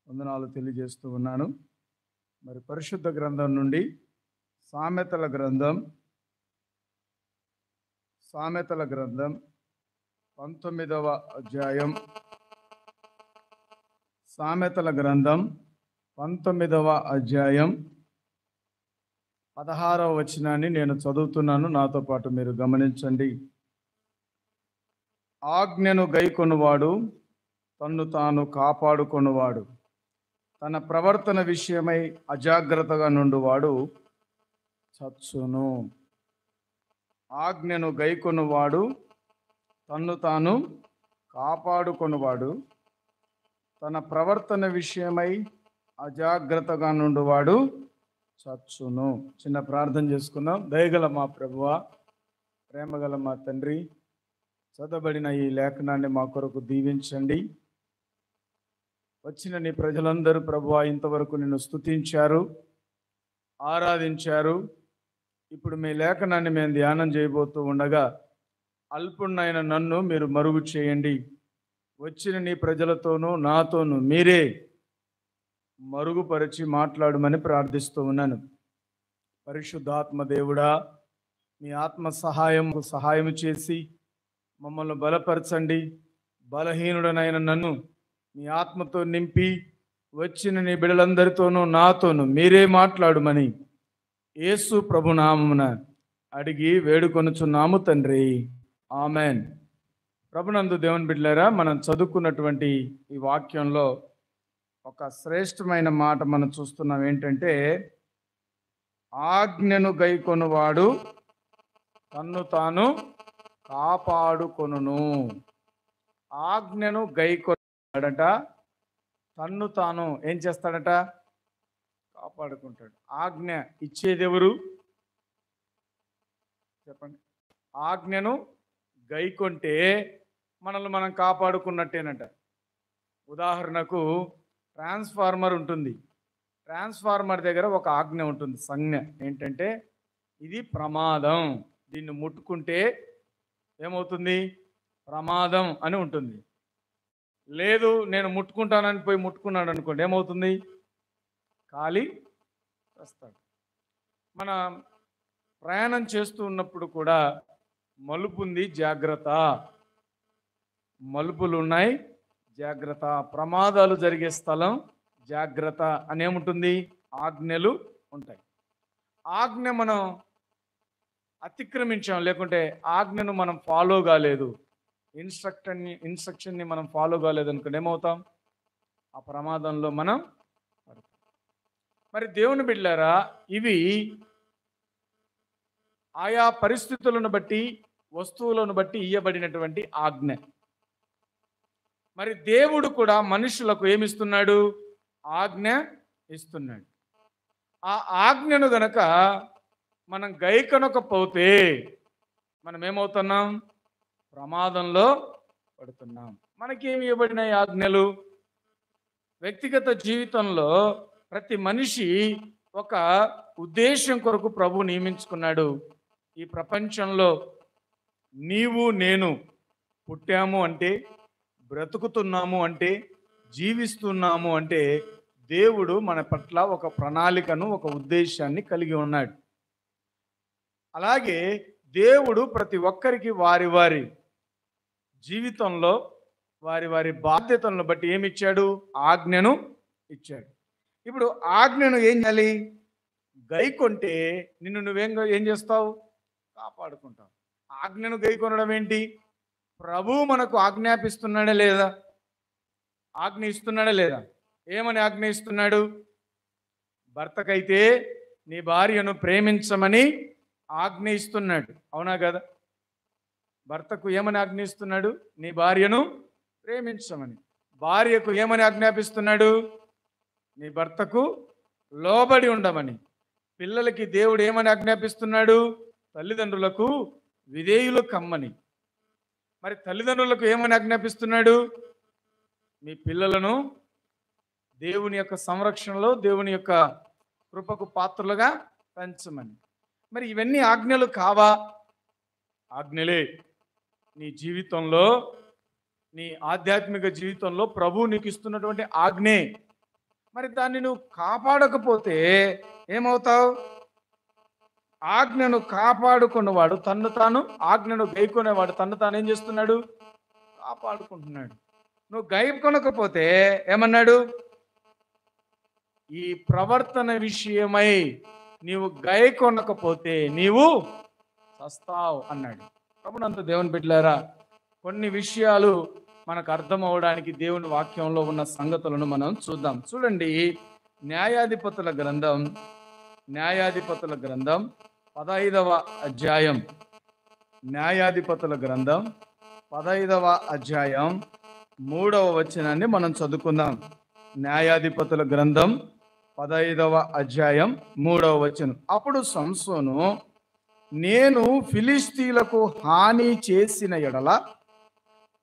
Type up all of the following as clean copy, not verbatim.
వందనాలు తెలియజేస్తూ ఉన్నాను. మరి పరిశుద్ధ గ్రంథం నుండి సామెతల గ్రంథం 19వ అధ్యాయం, సామెతల గ్రంథం 19వ అధ్యాయం 16వ వచనాన్ని నేను చదువుతున్నాను. నాతో పాటు మీరు గమనించండి. ఆజ్ఞను గైకొనువాడు తన్ను తాను కాపాడుకొనువాడు, తన ప్రవర్తన విషయమై అజాగ్రత్తగా నుండువాడు చచ్చును. ఆజ్ఞను గైకొనువాడు తన్ను తాను కాపాడుకొనువాడు, తన ప్రవర్తన విషయమై అజాగ్రత్తగా నుండువాడు చచ్చును. చిన్న ప్రార్థన చేసుకుందాం. దయగల మా ప్రభువా, ప్రేమగల మా తండ్రి, చదవబడిన ఈ లేఖనాన్ని మా కొరకు దీవించండి. వచ్చిన నీ ప్రజలందరూ ప్రభువా ఇంతవరకు నిన్ను స్తుతించారు, ఆరాధించారు. ఇప్పుడు మీ లేఖనాన్ని మేము ధ్యానం చేయబోతూ ఉండగా అల్పుణ్ణైన నన్ను మీరు మరుగు చేయండి. వచ్చిన నీ ప్రజలతోనూ నాతోనూ మీరే మరుగుపరిచి మాట్లాడమని ప్రార్థిస్తూ ఉన్నాను. పరిశుద్ధాత్మ దేవుడా, మీ ఆత్మ సహాయం చేసి మమ్మల్ని బలపరచండి. బలహీనుడనైన నన్ను మీ ఆత్మతో నింపి వచ్చిన నీ బిడ్డలందరితోనూ నాతోనూ మీరే మాట్లాడుమని యేసు ప్రభునామమున అడిగి వేడుకొనుచున్నాము తండ్రి, ఆమెన్. ప్రభునందు దేవుని బిడ్డలారా, మనం చదువుకున్నటువంటి ఈ వాక్యంలో ఒక శ్రేష్టమైన మాట మనం చూస్తున్నాం. ఏంటంటే, ఆజ్ఞను గైకొనువాడు తన్ను తాను కాపాడుకొనును. ఆజ్ఞను గైకొనువాడట తన్ను తాను ఏం చేస్తాడట? కాపాడుకుంటాడు. ఆజ్ఞ ఇచ్చేదెవరు? చెప్పండి. ఆజ్ఞను గైకొంటే మనల్ని మనం కాపాడుకున్నట్టేనట. ఉదాహరణకు ట్రాన్స్ఫార్మర్ ఉంటుంది. ట్రాన్స్ఫార్మర్ దగ్గర ఒక ఆజ్ఞ ఉంటుంది, సంజ్ఞ. ఏంటంటే, ఇది ప్రమాదం, దీన్ని ముట్టుకుంటే ఏమవుతుంది? ప్రమాదం అని ఉంటుంది. లేదు, నేను ముట్టుకుంటానని పోయి ముట్టుకున్నాడు అనుకోండి, ఏమవుతుంది? కాలి వస్తాడు. మన ప్రయాణం చేస్తూ ఉన్నప్పుడు కూడా మలుపు ఉంది, జాగ్రత్త. మలుపులు ఉన్నాయి, జాగ్రత్త. ప్రమాదాలు జరిగే స్థలం, జాగ్రత్త అనేముంటుంది? ఆజ్ఞలు ఉంటాయి. ఆజ్ఞ మనం అతిక్రమించాం, లేకుంటే ఆజ్ఞను మనం ఫాలో కాలేదు, ఇన్స్ట్రక్షన్ని మనం ఫాలో కాలేదు అనుకోండి, ఏమవుతాం? ఆ ప్రమాదంలో మనం పడతాం. మరి దేవుని బిడ్డలారా, ఇవి ఆయా పరిస్థితులను బట్టి, వస్తువులను బట్టి ఇయ్యబడినటువంటి ఆజ్ఞ. మరి దేవుడు కూడా మనుషులకు ఏమిస్తున్నాడు? ఆజ్ఞ ఇస్తున్నాడు. ఆ ఆజ్ఞను గనక మనం గైకొనకపోతే మనం ఏమవుతున్నాం? ప్రమాదంలో పడుతున్నాం. మనకేమి ఇవ్వబడినాయి ఆజ్ఞలు? వ్యక్తిగత జీవితంలో ప్రతి మనిషి ఒక ఉద్దేశం కొరకు ప్రభు నియమించుకున్నాడు. ఈ ప్రపంచంలో నీవు నేను పుట్టాము అంటే, బ్రతుకుతున్నాము అంటే, జీవిస్తున్నాము అంటే దేవుడు మన పట్ల ఒక ప్రణాళికను, ఒక ఉద్దేశాన్ని కలిగి ఉన్నాడు. అలాగే దేవుడు ప్రతి ఒక్కరికి వారి వారి జీవితంలో వారి వారి బాధ్యతలను బట్టి ఏమిచ్చాడు? ఆజ్ఞను ఇచ్చాడు. ఇప్పుడు ఆజ్ఞను ఏం చేయాలి? గైకొంటే నిన్ను ఏం చేస్తావు? కాపాడుకుంటావు. ఆజ్ఞను గైకొనడం ఏంటి? ప్రభువు మనకు ఆజ్ఞాపిస్తున్నాడా లేదా? ఆజ్ఞ ఇస్తున్నాడా లేదా? ఏమని ఆజ్ఞ ఇస్తున్నాడు? భర్తకైతే నీ భార్యను ప్రేమించమని ఆజ్ఞ ఇస్తున్నాడు. అవునా కదా? భర్తకు ఏమని ఆజ్ఞ ఇస్తున్నాడు? నీ భార్యను ప్రేమించమని. భార్యకు ఏమని ఆజ్ఞాపిస్తున్నాడు? నీ భర్తకు లోబడి ఉండమని. పిల్లలకి దేవుడు ఏమని ఆజ్ఞాపిస్తున్నాడు? తల్లిదండ్రులకు విధేయులు కమ్మని. మరి తల్లిదండ్రులకు ఏమని ఆజ్ఞాపిస్తున్నాడు? మీ పిల్లలను దేవుని యొక్క సంరక్షణలో, దేవుని యొక్క కృపకు పాత్రలుగా పెంచమని. మరి ఇవన్నీ ఆజ్ఞలు కావా? ఆజ్ఞలే. నీ జీవితంలో, నీ ఆధ్యాత్మిక జీవితంలో ప్రభువు నీకు ఇస్తున్నటువంటి ఆజ్ఞే. మరి దాన్ని నువ్వు కాపాడకపోతే ఏమవుతావు? ఆజ్ఞను కాపాడుకున్నవాడు తన్ను తాను, ఆజ్ఞను గైకొనేవాడు తన్ను తాను ఏం చేస్తున్నాడు? కాపాడుకుంటున్నాడు. నువ్వు గైకొనకపోతే ఏమన్నాడు? ఈ ప్రవర్తన విషయమై నీవు గైకొనకపోతే నీవు చస్తావు అన్నాడు. ప్రభునంత దేవుని బిడ్డలారా, కొన్ని విషయాలు మనకు అర్థం అవడానికి దేవుని వాక్యంలో ఉన్న సంగతులను మనం చూద్దాం. చూడండి, న్యాయాధిపతుల గ్రంథం 15వ అధ్యాయం, న్యాయాధిపతుల గ్రంథం 15వ అధ్యాయం 3వ వచనాన్ని మనం చదువుకుందాం. న్యాయాధిపతుల గ్రంథం 15వ అధ్యాయం 3వ వచనం. అప్పుడు సంసోను, నేను ఫిలిష్తీయులకు హాని చేసిన ఎడల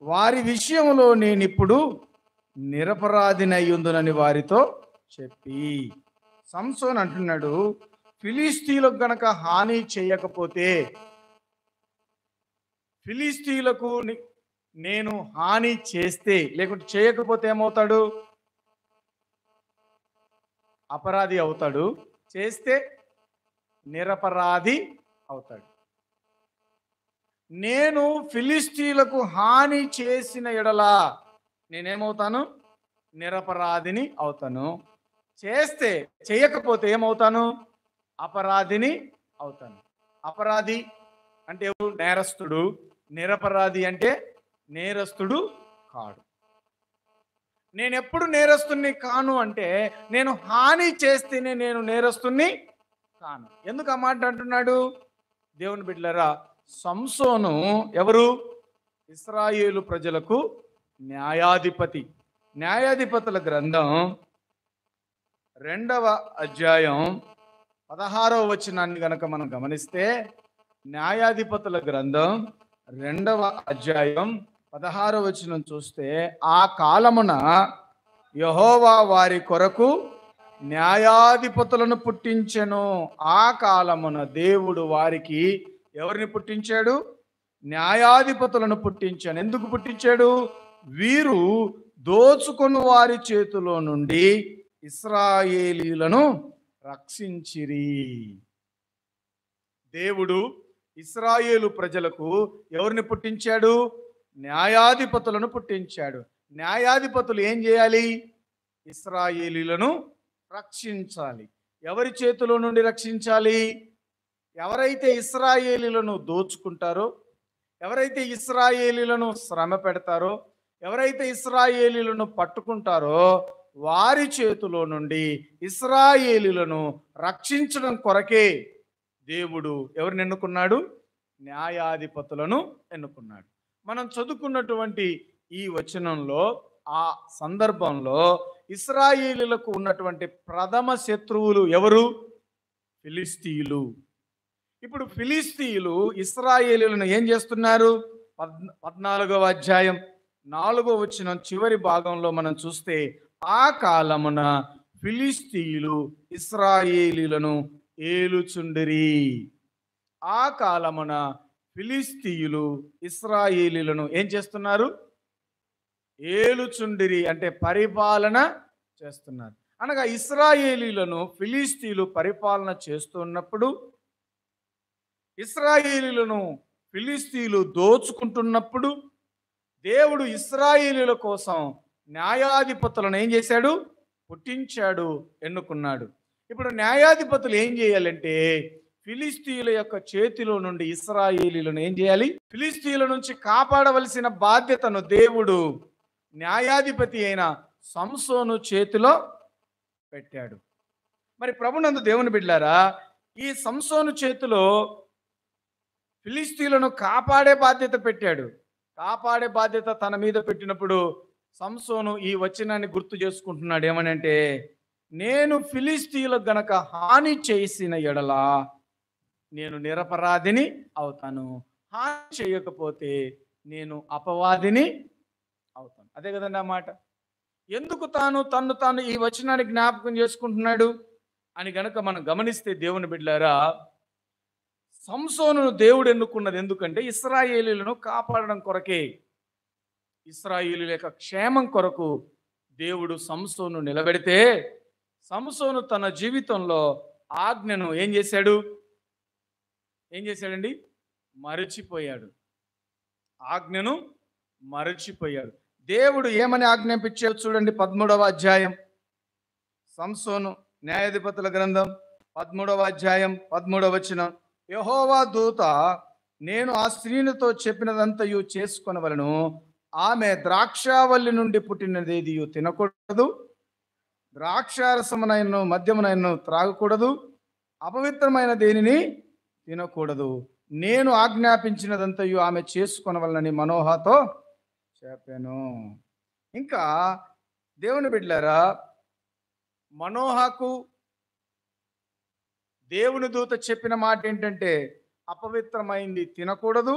వారి విషయంలో నేనిప్పుడు నిరపరాధినయ్యుందునని వారితో చెప్పి. సంసోను అంటున్నాడు, ఫిలిష్తీయులకు గనక హాని చేయకపోతే, ఫిలిష్తీయులకు నేను హాని చేస్తే, లేకుంటే చేయకపోతే ఏమవుతాడు? అపరాధి అవుతాడు. చేస్తే నిరపరాధి అవుతాడు. నేను ఫిలిష్తీయులకు హాని చేసిన ఎడల నేనేమవుతాను? నిరపరాధిని అవుతాను. చేయకపోతే ఏమవుతాను? అపరాధిని అవుతాను. అపరాధి అంటే ఎవరు? నేరస్తుడు. నిరపరాధి అంటే నేరస్తుడు కాడు. నేను ఎప్పుడు నేరస్తుని కాను అంటే, నేను హాని చేస్తేనే నేను నేరస్తుని కాను. ఎందుకు ఆ మాట అంటున్నాడు? దేవుని బిడ్డలారా, సంసోను ఎవరు? ఇశ్రాయేలు ప్రజలకు న్యాయాధిపతి. న్యాయాధిపతుల గ్రంథం 2వ అధ్యాయం 16వ వచనాన్ని గనక మనం గమనిస్తే, న్యాయాధిపతుల గ్రంథం 2వ అధ్యాయం 16వ వచనం చూస్తే, ఆ కాలమున యెహోవా వారి కొరకు న్యాయాధిపతులను పుట్టించెను. ఆ కాలమున దేవుడు వారికి ఎవరిని పుట్టించాడు? న్యాయాధిపతులను పుట్టించాను. ఎందుకు పుట్టించాడు? వీరు దోచుకొని వారి చేతిలో నుండి ఇశ్రాయేలీయులను రక్షించిరి. దేవుడు ఇశ్రాయేలు ప్రజలకు ఎవరిని పుట్టించాడు? న్యాయాధిపతులను పుట్టించాడు. న్యాయాధిపతులు ఏం చేయాలి? ఇశ్రాయేలీయులను రక్షించాలి. ఎవరి చేతిలో నుండి రక్షించాలి? ఎవరైతే ఇశ్రాయేలీయులను దోచుకుంటారో, ఎవరైతే ఇశ్రాయేలీయులను శ్రమ పెడతారో, ఎవరైతే ఇశ్రాయేలీయులను పట్టుకుంటారో వారి చేతిలో నుండి ఇశ్రాయేలీయులను రక్షించడం కొరకే దేవుడు ఎవరిని ఎన్నుకున్నాడు? న్యాయాధిపతులను ఎన్నుకున్నాడు. మనం చదువుకున్నటువంటి ఈ వచనంలో, ఆ సందర్భంలో ఇశ్రాయేలీయులకు ఉన్నటువంటి ప్రథమ శత్రువులు ఎవరు? ఫిలిష్తీయులు. ఇప్పుడు ఫిలిష్తీయులు ఇశ్రాయేలీయులను ఏం చేస్తున్నారు? 14వ అధ్యాయం 4వ వచనం చివరి భాగంలో మనం చూస్తే, ఆ కాలమున ఫిలిష్తీయులు ఇశ్రాయేలీయులను ఏలుచుండిరి. ఆ కాలమున ఫిలిష్తీయులు ఇశ్రాయేలీయులను ఏం చేస్తున్నారు? ఏలుచుండిరి అంటే పరిపాలన చేస్తున్నారు. అనగా ఇశ్రాయేలీయులను ఫిలిష్తీయులు పరిపాలన చేస్తున్నప్పుడు, ఇశ్రాయేలీయులను ఫిలిష్తీయులు దోచుకుంటున్నప్పుడు, దేవుడు ఇశ్రాయేలీయుల కోసం న్యాయాధిపతులను ఏం చేశాడు? పుట్టించాడు, ఎన్నుకున్నాడు. ఇప్పుడు న్యాయాధిపతులు ఏం చేయాలంటే, ఫిలిష్తీయుల యొక్క చేతిలో నుండి ఇశ్రాయేలీయులను ఏం చేయాలి? ఫిలిష్తీయుల నుంచి కాపాడవలసిన బాధ్యతను దేవుడు న్యాయాధిపతి అయిన సంసోను చేతిలో పెట్టాడు. మరి ప్రభునందు దేవుని బిడ్డలారా, ఈ సంసోను చేతిలో ఫిలిష్తీయులను కాపాడే బాధ్యత పెట్టాడు. కాపాడే బాధ్యత తన మీద పెట్టినప్పుడు సంసోను ఈ వచనాన్ని గుర్తు చేసుకుంటున్నాడు. ఏమనంటే, నేను ఫిలిష్తీయులకు గనక హాని చేసిన ఎడల నేను నిరపరాధిని అవుతాను, హాని చేయకపోతే నేను అపవాదిని అవుతాను. అదే కదండి ఆ మాట. ఎందుకు తన్ను తాను ఈ వచనాన్ని జ్ఞాపకం చేసుకుంటున్నాడు అని గనక మనం గమనిస్తే, దేవుని బిడ్డలారా, సంసోనును దేవుడు ఎన్నుకున్నది ఎందుకంటే ఇశ్రాయేలీయులను కాపాడడం కొరకే. ఇశ్రాయేలీయుల యొక్క క్షేమం కొరకు దేవుడు సంసోను నిలబెడితే, సంసోను తన జీవితంలో ఆజ్ఞను ఏం చేశాడండి? మరచిపోయాడు. ఆజ్ఞను మరచిపోయాడు. దేవుడు ఏమని ఆజ్ఞాపించాడు చూడండి, 13వ అధ్యాయం సంసోను న్యాయాధిపతుల గ్రంథం 13వ అధ్యాయం 13వ వచనం. యెహోవా దూత, నేను ఆ స్త్రీనితో చెప్పినదంతయు చేసుకొనవలెను. ఆమె ద్రాక్షావల్లి నుండి పుట్టినదేది తినకూడదు, ద్రాక్షారసమునైనను మద్యమునైనను త్రాగకూడదు, అపవిత్రమైన దేనిని తినకూడదు. నేను ఆజ్ఞాపించినదంతయు ఆమె చేసుకొనవలనని మనోహతో చెప్పాను. ఇంకా దేవుని బిడ్డలారా, మనోహకు దేవుని దూత చెప్పిన మాట ఏంటంటే, అపవిత్రమైంది తినకూడదు,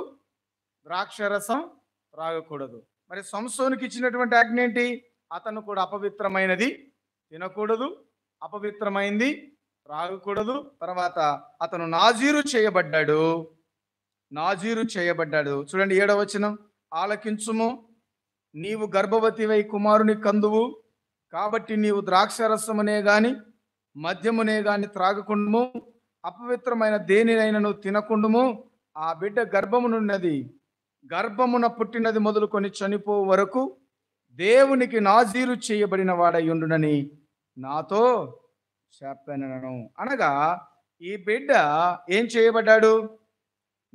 ద్రాక్షరసం త్రాగకూడదు. మరి సంసోనుకి ఇచ్చినటువంటి ఆజ్ఞ ఏంటి? అతను కూడా అపవిత్రమైనది తినకూడదు, అపవిత్రమైంది త్రాగకూడదు. తర్వాత అతను నాజీరు చేయబడ్డాడు. చూడండి 7వ వచనం. ఆలకించుము, నీవు గర్భవతివై కుమారుని కందువు, కాబట్టి నీవు ద్రాక్షరసమునే గాని మద్యమునే గాని త్రాగకుండుము, అపవిత్రమైన దేనినైనను తినకుండుము. ఆ బిడ్డ గర్భమున పుట్టినది మొదలుకొని చనిపో వరకు దేవునికి నాజీరు చేయబడిన వాడయుండునని నాతో చెప్పాను. అనగా ఈ బిడ్డ ఏం చేయబడ్డాడు?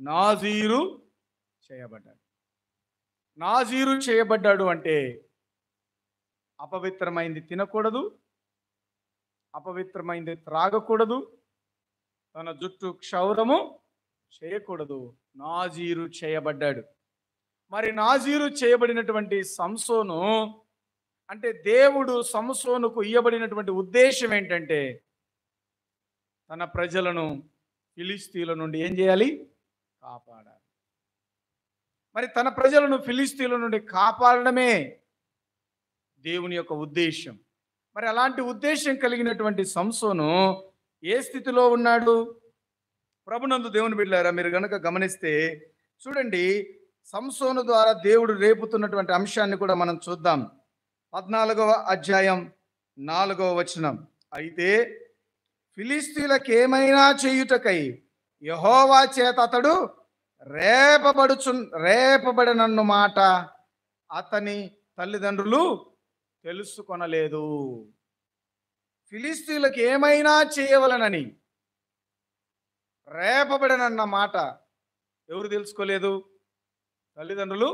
నాజీరు చేయబడ్డాడు. నాజీరు చేయబడ్డాడు అంటే అపవిత్రమైంది తినకూడదు, అపవిత్రమైంది త్రాగకూడదు, తన జుట్టు క్షౌరము చేయకూడదు. నాజీరు చేయబడ్డాడు. మరి నాజీరు చేయబడినటువంటి సంసోను అంటే దేవుడు సంసోనుకు ఇయ్యబడినటువంటి ఉద్దేశం ఏంటంటే, తన ప్రజలను ఫిలిస్తీన్ల నుండి ఏం చేయాలి? కాపాడాలి. మరి తన ప్రజలను ఫిలిస్తీన్ల నుండి కాపాడడమే దేవుని యొక్క ఉద్దేశం. మరి అలాంటి ఉద్దేశం కలిగినటువంటి సంసోను ఏ స్థితిలో ఉన్నాడు? ప్రభునందు దేవుని బిడ్డలారా, మీరు గనుక గమనిస్తే చూడండి, సంసోను ద్వారా దేవుడు రేపుతున్నటువంటి అంశాన్ని కూడా మనం చూద్దాం. 14వ అధ్యాయం 4వ వచనం. అయితే ఫిలిస్తీన్లకు ఏమైనా చేయుటకై యెహోవా చేత అతడు రేపబడనన్ను మాట అతని తల్లిదండ్రులు తెలుసుకొనలేదు. ఫిలిస్తీన్లకు ఏమైనా చేయవలనని రేపబడనన్న మాట ఎవరు తెలుసుకోలేదు? తల్లిదండ్రులు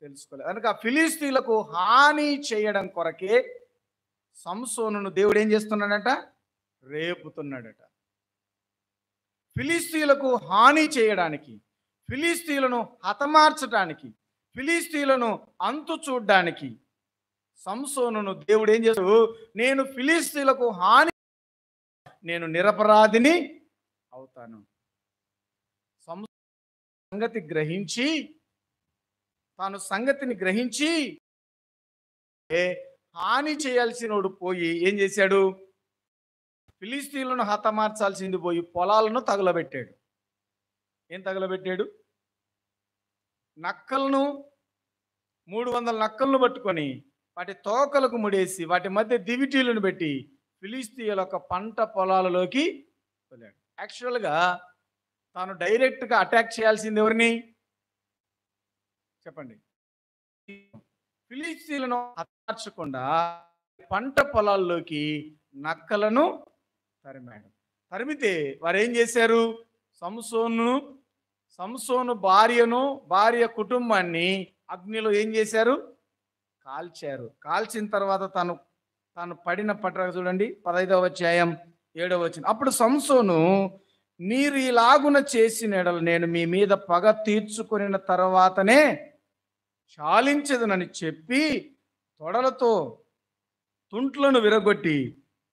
తెలుసుకోలేదు. కనుక ఫిలిస్తీన్లకు హాని చేయడం కొరకే సంసోనును దేవుడు ఏం చేస్తున్నాడట? రేపుతున్నాడట. ఫిలిస్తీన్లకు హాని చేయడానికి, ఫిలిస్తీన్లను హతమార్చడానికి, ఫిలిస్తీన్లను అంతు చూడ్డానికి సంసోనును దేవుడు ఏం చేస్తాడు? నేను ఫిలిస్తీన్లకు హాని, నేను నిరపరాధిని అవుతాను. సంగతిని గ్రహించి హాని చేయాల్సినోడు పోయి ఏం చేశాడు? ఫిలిస్తీన్లను హతమార్చాల్సింది పోయి పొలాలను తగలబెట్టాడు. ఏం తగలబెట్టాడు? నక్కలను, 300 నక్కలను పట్టుకొని వాటి తోకలకు ముడేసి వాటి మధ్య దివిటీలను పెట్టి ఫిలిస్తీన్ల యొక్క పంట పొలాలలోకి వెళ్ళాడు. యాక్చువల్గా తాను డైరెక్ట్గా అటాక్ చేయాల్సింది ఎవరిని చెప్పండి? ఫిలిస్తీన్లను హతమార్చకుండా పంట పొలాల్లోకి నక్కలను తరిమాడు. తరిమితే వారు ఏం చేశారు? సంసోను భార్య కుటుంబాన్ని అగ్నిలో ఏం చేశారు? కాల్చారు. కాల్చిన తర్వాత తాను పడిన పట్ట చూడండి, 15వ అధ్యాయం 7వ వచనం. అప్పుడు సంసోను, మీరు ఇలాగున చేసిన ఎడల నేను మీ మీద పగ తీర్చుకున్న తర్వాతనే చాలించదనని చెప్పి తొడలతో తుంట్లను విరగొట్టి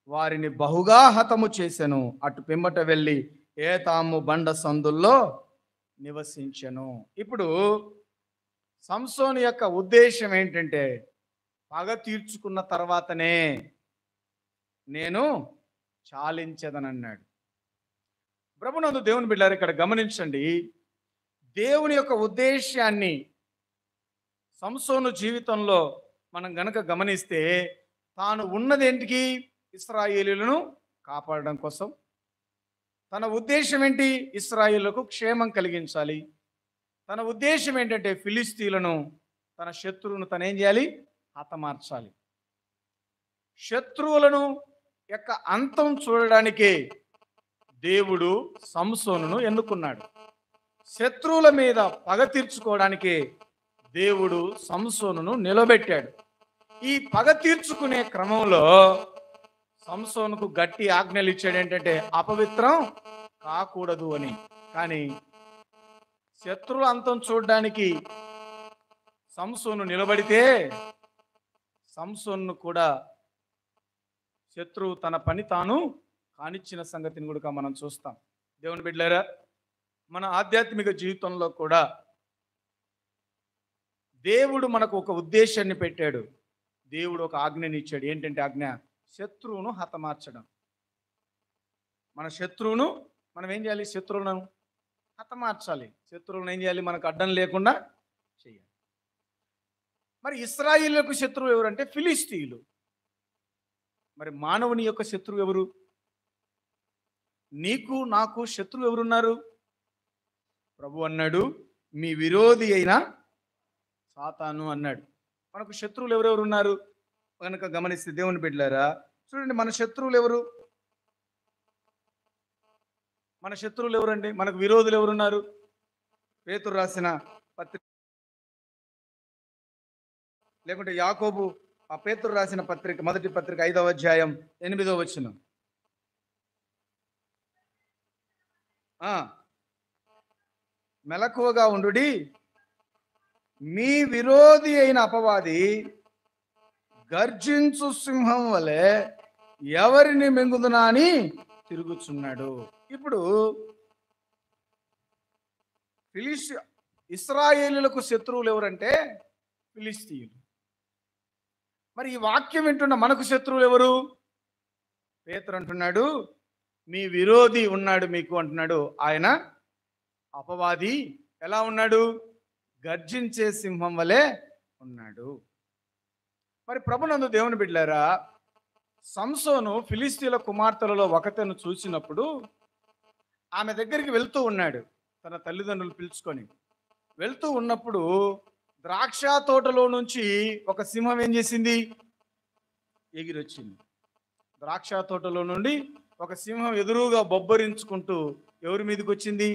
వారిని బహుగా హతము చేసెను. అటు పిమ్మట వెళ్ళి ఏతాము బండ సందుల్లో నివసించెను. ఇప్పుడు సంసోను యొక్క ఉద్దేశం ఏంటంటే, పగ తీర్చుకున్న తర్వాతనే నేను చాలించదనన్నాడు. ప్రభునందు దేవుని బిడ్డలారా, ఇక్కడ గమనించండి, దేవుని యొక్క ఉద్దేశాన్ని సంసోను జీవితంలో మనం గనక గమనిస్తే, తాను ఉన్నదేంటికి? ఇశ్రాయేలీయులను కాపాడడం కోసం. తన ఉద్దేశం ఏంటి? ఇశ్రాయేలులకు క్షేమం కలిగించాలి. తన ఉద్దేశం ఏంటంటే ఫిలిస్తీయులను, తన శత్రువులను తనేం చేయాలి? హతమార్చాలి. శత్రువులను యొక్క అంతం చూడడానికే దేవుడు సంసోనును ఎన్నుకున్నాడు. శత్రువుల మీద పగ తీర్చుకోవడానికే దేవుడు సంసోనును నిలబెట్టాడు. ఈ పగ తీర్చుకునే క్రమంలో సంసోనుకు గట్టి ఆజ్ఞలు ఇచ్చాడు. ఏంటంటే అపవిత్రం కాకూడదు అని. కానీ శత్రువుల అంతం చూడడానికి సంసోను నిలబడితే సంసోను కూడా శత్రువు తన పని తాను కానిచ్చిన సంగతిని కూడా మనం చూస్తాం. దేవుని బిడ్డలారా, మన ఆధ్యాత్మిక జీవితంలో కూడా దేవుడు మనకు ఒక ఉద్దేశాన్ని పెట్టాడు. దేవుడు ఒక ఆజ్ఞని ఇచ్చాడు. ఏంటంటే ఆజ్ఞ? శత్రువును హతమార్చడం. మన శత్రువును మనం ఏం చేయాలి? శత్రువులను హతమార్చాలి. శత్రువులను ఏం చేయాలి? మనకు అడ్డం లేకుండా చేయాలి. మరి ఇశ్రాయేలులకు శత్రువు ఎవరంటే ఫిలిస్తీయులు. మరి మానవుని యొక్క శత్రువు ఎవరు? నీకు నాకు శత్రువు ఎవరున్నారు? ప్రభు అన్నాడు, మీ విరోధి అయిన సాతాను అన్నాడు. మనకు శత్రువులు ఎవరెవరు ఉన్నారు కనుక గమనిస్తే దేవుని బిడ్డలారా, చూడండి, మన శత్రువులు ఎవరు? మన శత్రువులు ఎవరండి? మనకు విరోధులు ఎవరున్నారు? పేతురు రాసిన పత్రిక, లేకుంటే యాకోబు ఆ పేతురు రాసిన పత్రిక, మొదటి పత్రిక 5వ అధ్యాయం 8వ వచనం. మెలకువగా ఉండుడి, మీ విరోధి అయిన అపవాది గర్జించు సింహం వలె ఎవరిని మింగుదునా అని తిరుగుచున్నాడు. ఇప్పుడు ఇశ్రాయేలులకు శత్రువులు ఎవరంటే ఫిలిస్తీయులు. మరి ఈ వాక్యం వింటున్న మనకు శత్రువులు ఎవరు? పేతురు అంటున్నాడు, మీ విరోధి ఉన్నాడు మీకు అంటున్నాడు. ఆయన అపవాది ఎలా ఉన్నాడు? గర్జించే సింహం వలె ఉన్నాడు. మరి ప్రభునందు దేవుని బిడ్డలారా, సంసోను ఫిలిస్తీయుల కుమార్తెలలో ఒకతను చూసినప్పుడు ఆమె దగ్గరికి వెళ్తూ ఉన్నాడు. తన తల్లిదండ్రులు పిలుచుకొని వెళ్తూ ఉన్నప్పుడు ద్రాక్ష తోటలో నుంచి ఒక సింహం ఏం చేసింది? ఎగిరొచ్చింది. ద్రాక్ష తోటలో నుండి ఒక సింహం ఎదురుగా బొబ్బరించుకుంటూ ఎవరి మీదకి వచ్చింది?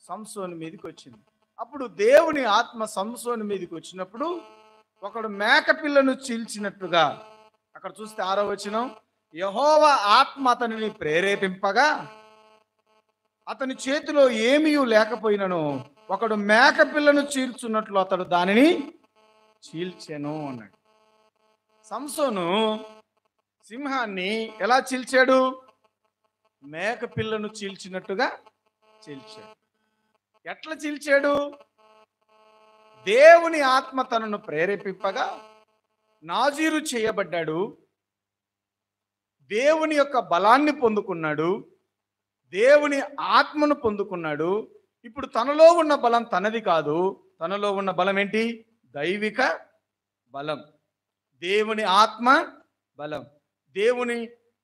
సంసోను మీదకి వచ్చింది. అప్పుడు దేవుని ఆత్మ సంసోను మీదకి వచ్చినప్పుడు ఒకడు మేకపిల్లను చీల్చినట్టుగా, అక్కడ చూస్తే 6వ వచనం, యెహోవా ఆత్మ అతనిని ప్రేరేపింపగా అతని చేతిలో ఏమీ లేకపోయినను ఒకడు మేకపిల్లను చీల్చున్నట్లు అతడు దానిని చీల్చెను అన్నాడు. సంసోను సింహాన్ని ఎలా చీల్చాడు? మేకపిల్లను చీల్చినట్టుగా చీల్చాడు. ఎట్లా చీల్చాడు? దేవుని ఆత్మ తనను ప్రేరేపింపగా నాజీరు చేయబడ్డాడు. దేవుని యొక్క బలాన్ని పొందుకున్నాడు. దేవుని ఆత్మను పొందుకున్నాడు. ఇప్పుడు తనలో ఉన్న బలం తనది కాదు. తనలో ఉన్న బలం ఏంటి? దైవిక బలం, దేవుని ఆత్మ బలం, దేవుని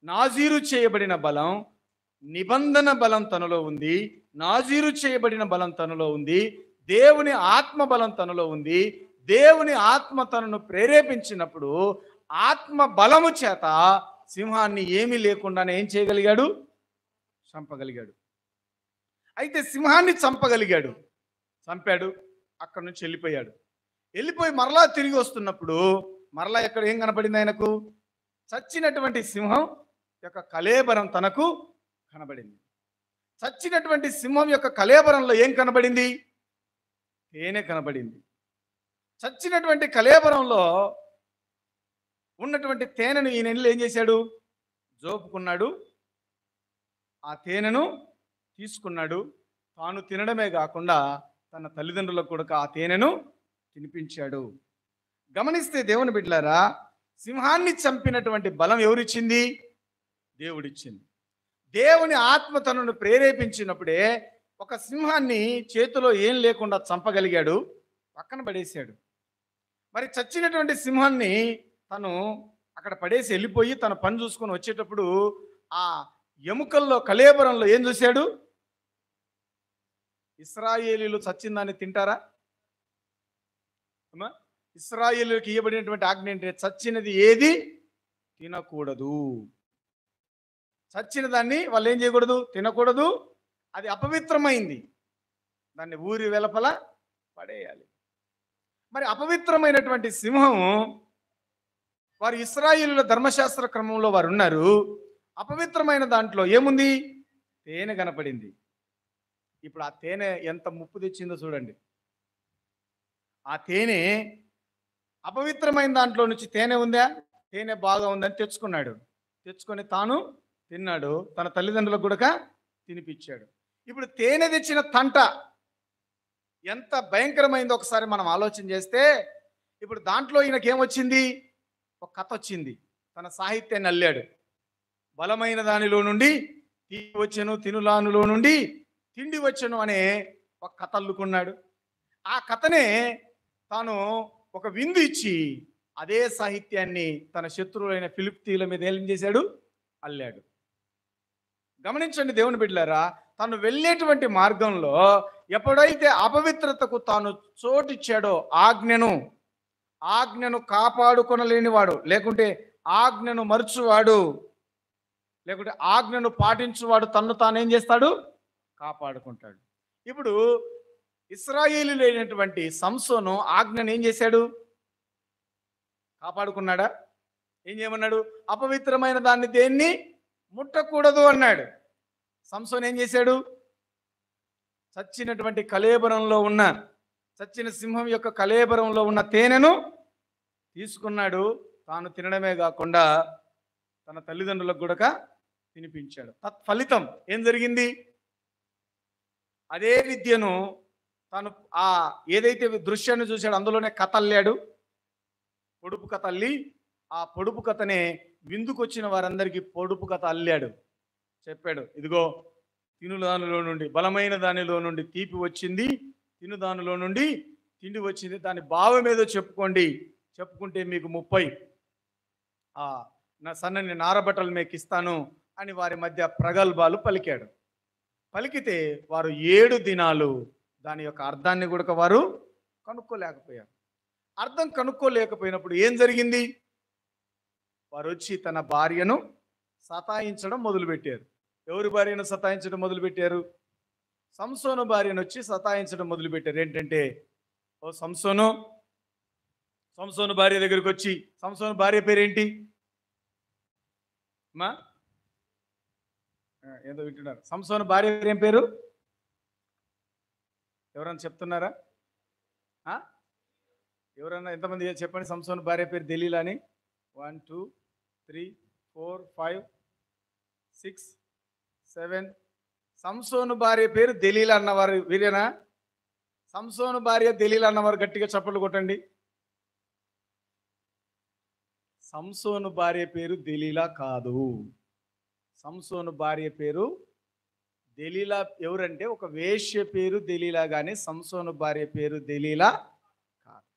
నాజీరు చేయబడిన బలం, నిబంధన బలం తనలో ఉంది. నాజీరు చేయబడిన బలం తనలో ఉంది. దేవుని ఆత్మ బలం తనలో ఉంది. దేవుని ఆత్మ తనను ప్రేరేపించినప్పుడు ఆత్మ బలము చేత సింహాన్ని ఏమీ లేకుండానే ఏం చేయగలిగాడు? చంపగలిగాడు. అయితే సింహాన్ని చంపగలిగాడు, చంపాడు. అక్కడి నుంచి వెళ్ళిపోయాడు. వెళ్ళిపోయి మరలా తిరిగి వస్తున్నప్పుడు మరలా ఎక్కడ ఏం కనబడింది ఆయనకు? చచ్చినటువంటి సింహం యొక్క కళేబరం తనకు కనబడింది. చచ్చినటువంటి సింహం యొక్క కళేబరంలో ఏం కనబడింది? తేనె కనబడింది. చచ్చినటువంటి కళేబరంలో ఉన్నటువంటి తేనెను ఈయన ఏం చేశాడు? జోపుకున్నాడు. ఆ తేనెను తీసుకున్నాడు. తాను తినడమే కాకుండా తన తల్లిదండ్రులకు కూడా ఆ తేనెను తినిపించాడు. గమనిస్తే దేవుని బిడ్డలారా, సింహాన్ని చంపినటువంటి బలం ఎవరిచ్చింది? దేవుడిచ్చింది. దేవుని ఆత్మ తనను ప్రేరేపించినప్పుడే ఒక సింహాన్ని చేతిలో ఏం లేకుండా చంపగలిగాడు, పక్కన పడేశాడు. మరి చచ్చినటువంటి సింహాన్ని తను అక్కడ పడేసి వెళ్ళిపోయి తన పని చూసుకొని వచ్చేటప్పుడు ఆ ఎముకల్లో కళేబరంలో ఏం చూశాడు? ఇశ్రాయేలీయులు చచ్చిన దాన్ని తింటారా అమ్మా? ఇశ్రాయేలీయులకు ఇవ్వబడినటువంటి ఆజ్ఞ ఏంటంటే చచ్చినది ఏది తినకూడదు. చచ్చిన దాన్ని వాళ్ళు ఏం చేయకూడదు? తినకూడదు. అది అపవిత్రమైంది, దాన్ని ఊరి వెలపల పడేయాలి. మరి అపవిత్రమైనటువంటి సింహం, వారు ఇశ్రాయేలీయుల ధర్మశాస్త్ర క్రమంలో వారు ఉన్నారు. అపవిత్రమైన దాంట్లో ఏముంది? తేనె కనపడింది. ఇప్పుడు ఆ తేనె ఎంత ముప్పు తెచ్చిందో చూడండి. ఆ తేనె అపవిత్రమైన దాంట్లో నుంచి తేనె ఉందా? తేనె బాగా ఉందని తెచ్చుకున్నాడు. తెచ్చుకొని తాను తిన్నాడు, తన తల్లిదండ్రులకు కూడా తినిపించాడు. ఇప్పుడు తేనె తెచ్చిన తంట ఎంత భయంకరమైందో ఒకసారి మనం ఆలోచన చేస్తే, ఇప్పుడు దాంట్లో ఈయనకేమొచ్చింది? ఒక కథ వచ్చింది. తన సాహిత్యాన్ని అల్లాడు. బలమైన దానిలో నుండి తీపి వచ్చెను, తినులానులో నుండి తిండి వచ్చెను అనే ఒక కథ అల్లుకున్నాడు. ఆ కథనే తాను ఒక విందు ఇచ్చి అదే సాహిత్యాన్ని తన శత్రువులైన ఫిలిప్తీయుల మీద ఏం చేశాడు? అల్లాడు. గమనించండి దేవుని బిడ్డలారా, తను వెళ్ళేటువంటి మార్గంలో ఎప్పుడైతే అపవిత్రతకు తాను చోటిచ్చాడో, ఆజ్ఞను కాపాడుకొనలేనివాడు, లేకుంటే ఆజ్ఞను మరుచువాడు, లేకుంటే ఆజ్ఞను పాటించువాడు తన్ను తానేం చేస్తాడు? కాపాడుకుంటాడు. ఇప్పుడు ఇశ్రాయేలీయులైనటువంటి సంసోను ఆజ్ఞను ఏం చేశాడు? కాపాడుకున్నాడా? ఏం చేయమన్నాడు? అపవిత్రమైన దాన్ని దేన్ని ముట్టకూడదు అన్నాడు. సంసోను ఏం చేశాడు? చచ్చినటువంటి కళేబరంలో ఉన్న, చచ్చిన సింహం యొక్క కళేబరంలో ఉన్న తేనెను తీసుకున్నాడు. తాను తినడమే కాకుండా తన తల్లిదండ్రులకు కూడా తినిపించాడు. తత్ఫలితం ఏం జరిగింది? అదే విద్యను తాను ఆ ఏదైతే దృశ్యాన్ని చూశాడు అందులోనే కథ అల్లాడు. పొడుపు కథ అల్లి ఆ పొడుపు కథనే విందుకొచ్చిన వారందరికీ పొడుపు కథ అల్లాడు. చెప్పాడు, ఇదిగో తినుదానిలో నుండి, బలమైన దానిలో నుండి తీపి వచ్చింది, తినుదానిలో నుండి తిండి వచ్చింది, దాని భావం ఏదో చెప్పుకోండి, చెప్పుకుంటే మీకు 30 నా సన్నని నారబట్టలు మీకు ఇస్తాను అని వారి మధ్య ప్రగల్భాలు పలికాడు. పలికితే వారు 7 దినాలు దాని యొక్క అర్థాన్ని కూడా వారు కనుక్కోలేకపోయారు. అర్థం కనుక్కోలేకపోయినప్పుడు ఏం జరిగింది? వారు వచ్చి తన భార్యను సతాయించడం మొదలుపెట్టారు. ఎవరి భార్యను సతాయించడం మొదలుపెట్టారు? సంసోను భార్యను వచ్చి సతాయించడం మొదలుపెట్టారు. ఏంటంటే, ఓ సంసోను భార్య దగ్గరికి వచ్చి, సంసోను భార్య పేరేంటి మా ఏదో వింటున్నారు? సంసోను భార్య పేరు ఏం పేరు? ఎవరన్నా చెప్తున్నారా? ఎవరన్నా ఎంతమంది చెప్పండి. సంసోను భార్య పేరు దెలీలా అని. 1 2 3 4 5 6 7. సంసోను భార్య పేరు దెలీలా అన్నవారు వీరేనా? సంసోను భార్య దెలీలా అన్నవారు గట్టిగా చప్పట్లు కొట్టండి. సంసోను భార్య పేరు దెలీలా కాదు. సంసోను భార్య పేరు దెలీలా. ఎవరంటే ఒక వేశ్య పేరు దెలీలా, కానీ సంసోను భార్య పేరు దెలీలా కాదు.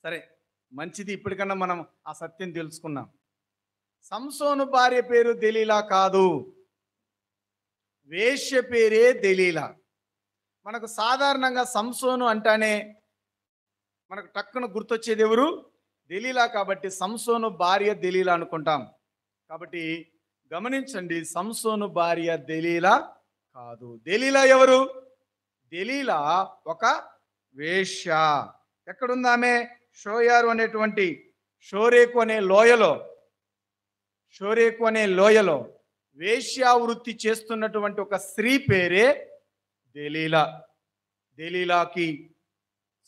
సరే, మంచిది, ఇప్పటికన్నా మనం ఆ సత్యం తెలుసుకున్నాం. సంసోను భార్య పేరు దెలీలా కాదు, వేశ్య పేరే దెలీలా. మనకు సాధారణంగా సంసోను అంటానే మనకు టక్కున గుర్తొచ్చేది ఎవరు? దెలీలా. కాబట్టి సంసోను భార్య దెలీలా అనుకుంటాం. కాబట్టి గమనించండి, సంసోను భార్య దెలీలా కాదు. దెలీలా ఎవరు? దెలీలా ఒక వేశ్య. ఎక్కడుందామె? షోయారు అనేటువంటి షోరేకు అనే లోయలో వేశ్యావృత్తి చేస్తున్నటువంటి ఒక స్త్రీ పేరే దెలీలా. దెలీలాకి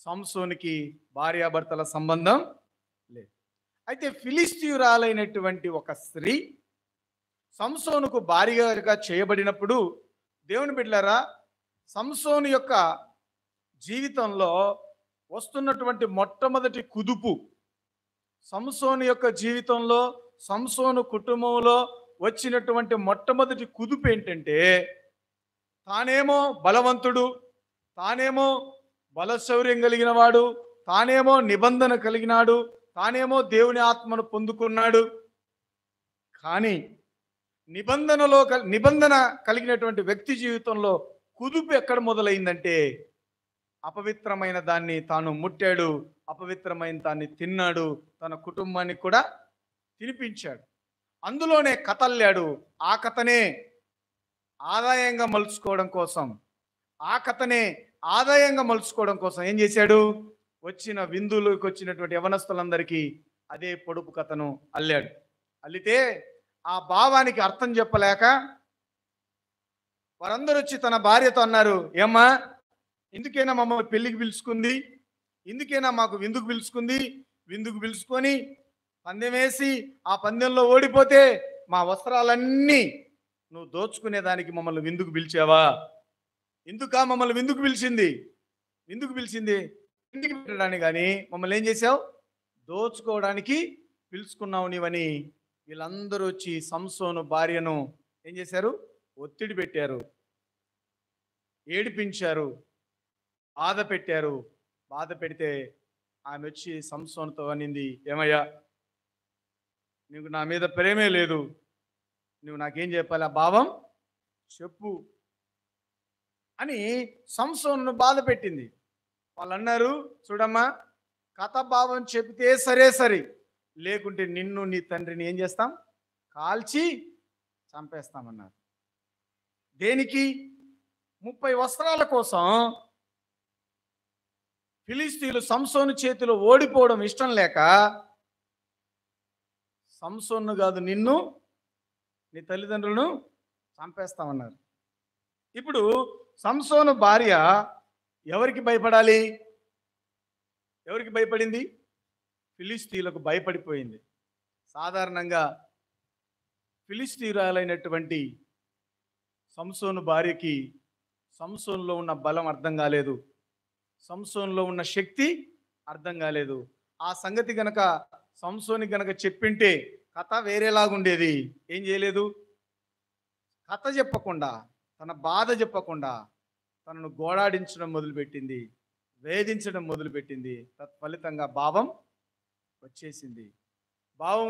సంసోనికి భార్యాభర్తల సంబంధం లేదు. అయితే ఫిలిస్తీయురాలైనటువంటి ఒక స్త్రీ సంసోనుకు భార్యగా చేయబడినప్పుడు, దేవుని బిడ్డలారా, సంసోను యొక్క జీవితంలో వస్తున్నటువంటి మొట్టమొదటి కుదుపు, సంసోను యొక్క జీవితంలో, సంసోను కుటుంబంలో వచ్చినటువంటి మొట్టమొదటి కుదుపు ఏంటంటే, తానేమో బలవంతుడు, తానేమో బలశౌర్యం కలిగిన వాడు, తానేమో నిబంధన కలిగినాడు, తానేమో దేవుని ఆత్మను పొందుకున్నాడు. కానీ నిబంధన కలిగినటువంటి వ్యక్తి జీవితంలో కుదుపు ఎక్కడ మొదలైందంటే, అపవిత్రమైన దాన్ని తాను ముట్టాడు, అపవిత్రమైన దాన్ని తిన్నాడు, తన కుటుంబాన్ని కూడా తినిపించాడు. అందులోనే కథల్లాడు. ఆ కథనే ఆదాయంగా మలుచుకోవడం కోసం ఏం చేశాడు? వచ్చిన విందులోకి వచ్చినటువంటి యవనస్తులందరికీ అదే పొడుపు కథను అల్లాడు. అల్లితే ఆ భావానికి అర్థం చెప్పలేక వారందరూ వచ్చి తన భార్యతో అన్నారు, ఏమ్మా, ఎందుకైనా మమ్మల్ని పెళ్లికి పిలుచుకుంది, ఎందుకైనా మాకు విందుకు పిలుచుకొని పందెం వేసి ఆ పందెంలో ఓడిపోతే మా వస్త్రాలన్నీ నువ్వు దోచుకునేదానికి మమ్మల్ని విందుకు పిలిచావా? ఎందుకా మమ్మల్ని విందుకు పిలిచింది ఇంటికి పెట్టడానికి, కానీ మమ్మల్ని ఏం చేసావు? దోచుకోవడానికి పిలుచుకున్నావు నీవని వీళ్ళందరూ వచ్చి సంసోను భార్యను ఏం చేశారు? ఒత్తిడి పెట్టారు, ఏడిపించారు, బాధ పెడితే ఆమె వచ్చి సంసోనుతో అనింది, ఏమయ్యా, నీకు నా మీద ప్రేమే లేదు, నువ్వు నాకేం చెప్పాలి, ఆ భావం చెప్పు అని సంసోనును బాధ పెట్టింది. వాళ్ళు అన్నారు, చూడమ్మా, కథ భావం చెబితే సరే, లేకుంటే నిన్ను నీ తండ్రిని ఏం చేస్తాం? కాల్చి చంపేస్తామన్నారు. దేనికి? 30 వస్త్రాల కోసం ఫిలిస్తీయులు సంసోను చేతిలో ఓడిపోవడం ఇష్టం లేక, సంసోను కాదు, నిన్ను నీ తల్లిదండ్రులను చంపేస్తామన్నారు. ఇప్పుడు సంసోను భార్య ఎవరికి భయపడాలి? ఎవరికి భయపడింది? ఫిలిస్తీయులకు భయపడిపోయింది. సాధారణంగా ఫిలిస్తీయురాలైనటువంటి సంసోను భార్యకి సంసోనులో ఉన్న బలం అర్థం కాలేదు, సంసోనులో ఉన్న శక్తి అర్థం కాలేదు. ఆ సంగతి గనక సంసోని గనక చెప్పింటే కథ వేరేలాగుండేది. ఏం చేయలేదు, కథ చెప్పకుండా, తన బాధ చెప్పకుండా తనను గోడాడించడం మొదలుపెట్టింది, వేధించడం మొదలుపెట్టింది. తత్ఫలితంగా భావం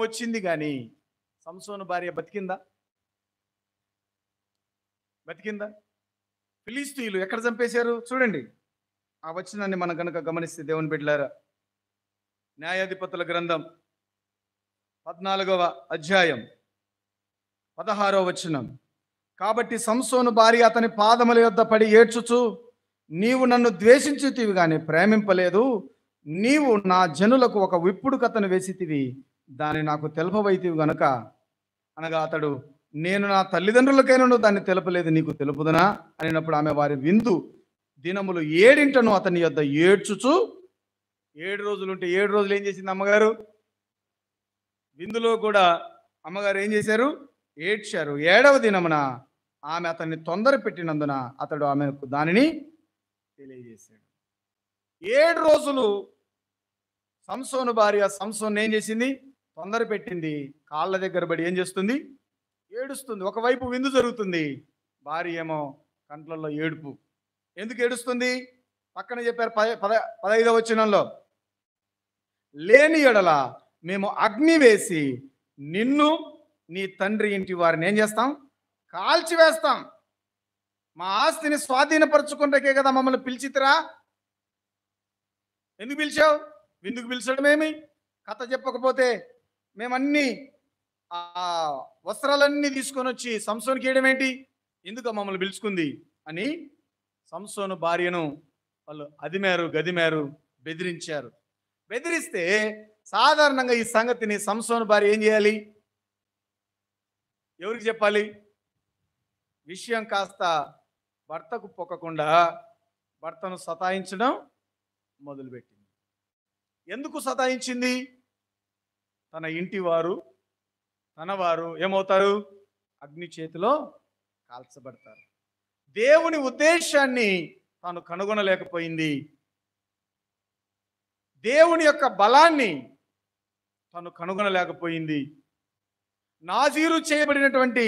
వచ్చింది కానీ సంసోను భార్య బతికిందా? ఫిలిస్తీయులు ఎక్కడ చంపేశారు చూడండి. ఆ వచనాన్ని మనం కనుక గమనిస్తే, దేవుని బిడ్డలారా, న్యాయాధిపతుల గ్రంథం 14వ అధ్యాయం 16వ వచనం. కాబట్టి సంసోను భార్య అతని పాదముల యొద్ద పడి ఏడ్చుచు, నీవు నన్ను ద్వేషించుతివి గాని ప్రేమింపలేదు, నీవు నా జనులకు ఒక విప్పుడు కథను వేసితివి, దాన్ని నాకు తెలుపవైతివి గనుక, అనగా అతడు, నేను నా తల్లిదండ్రులకైనా దాన్ని తెలుపలేదు, నీకు తెలుపుదనా అనినప్పుడు ఆమె వారి విందు దినములు 7 అతని యొద్ద ఏడ్చుచు, 7 రోజులుంటే 7 రోజులు ఏం చేసింది అమ్మగారు? విందులో కూడా అమ్మగారు ఏం చేశారు? ఏడ్చారు. 7వ దినమున ఆమె అతన్ని తొందర పెట్టినందున అతడు ఆమెకు దానిని తెలియజేశాడు. 7 రోజులు సంసోను భార్య సంసోను ఏం చేసింది? తొందర పెట్టింది. కాళ్ళ దగ్గర పడి ఏం చేస్తుంది? ఏడుస్తుంది. ఒకవైపు విందు జరుగుతుంది, భార్య ఏమో కంట్లలో ఏడుపు. ఎందుకు ఏడుస్తుంది? పక్కన చెప్పారు 15వ వచనంలో, లేని ఎడల మేము అగ్ని వేసి నిన్ను నీ తండ్రి ఇంటి వారిని ఏం చేస్తాం? కాల్చివేస్తాం. మా ఆస్తిని స్వాధీనపరచుకుంటకే కదా మమ్మల్ని పిలిచితిరా. ఎందుకు పిలిచావు? విందుకు పిలిచడమేమి? కథ చెప్పకపోతే మేమన్నీ ఆ వస్త్రాలన్నీ తీసుకొని వచ్చి సంసోనుకి వేయడం ఏంటి? ఎందుకు మమ్మల్ని పిలుచుకుంది అని సంసోను భార్యను వాళ్ళు గదిమారు, బెదిరిస్తే సాధారణంగా ఈ సంగతిని సంసోను భార్య ఏం చేయాలి? ఎవరికి చెప్పాలి? విషయం కాస్త భర్తకు పొక్కకుండా భర్తను సతాయించడం మొదలుపెట్టింది. ఎందుకు సతాయించింది? తన ఇంటి వారు, తన వారు ఏమవుతారు? అగ్ని చేతిలో కాల్చబడతారు. దేవుని ఉద్దేశాన్ని తాను కనుగొనలేకపోయింది. దేవుని యొక్క బలాన్ని తాను కనుగొనలేకపోయింది. నాజీరు చేయబడినటువంటి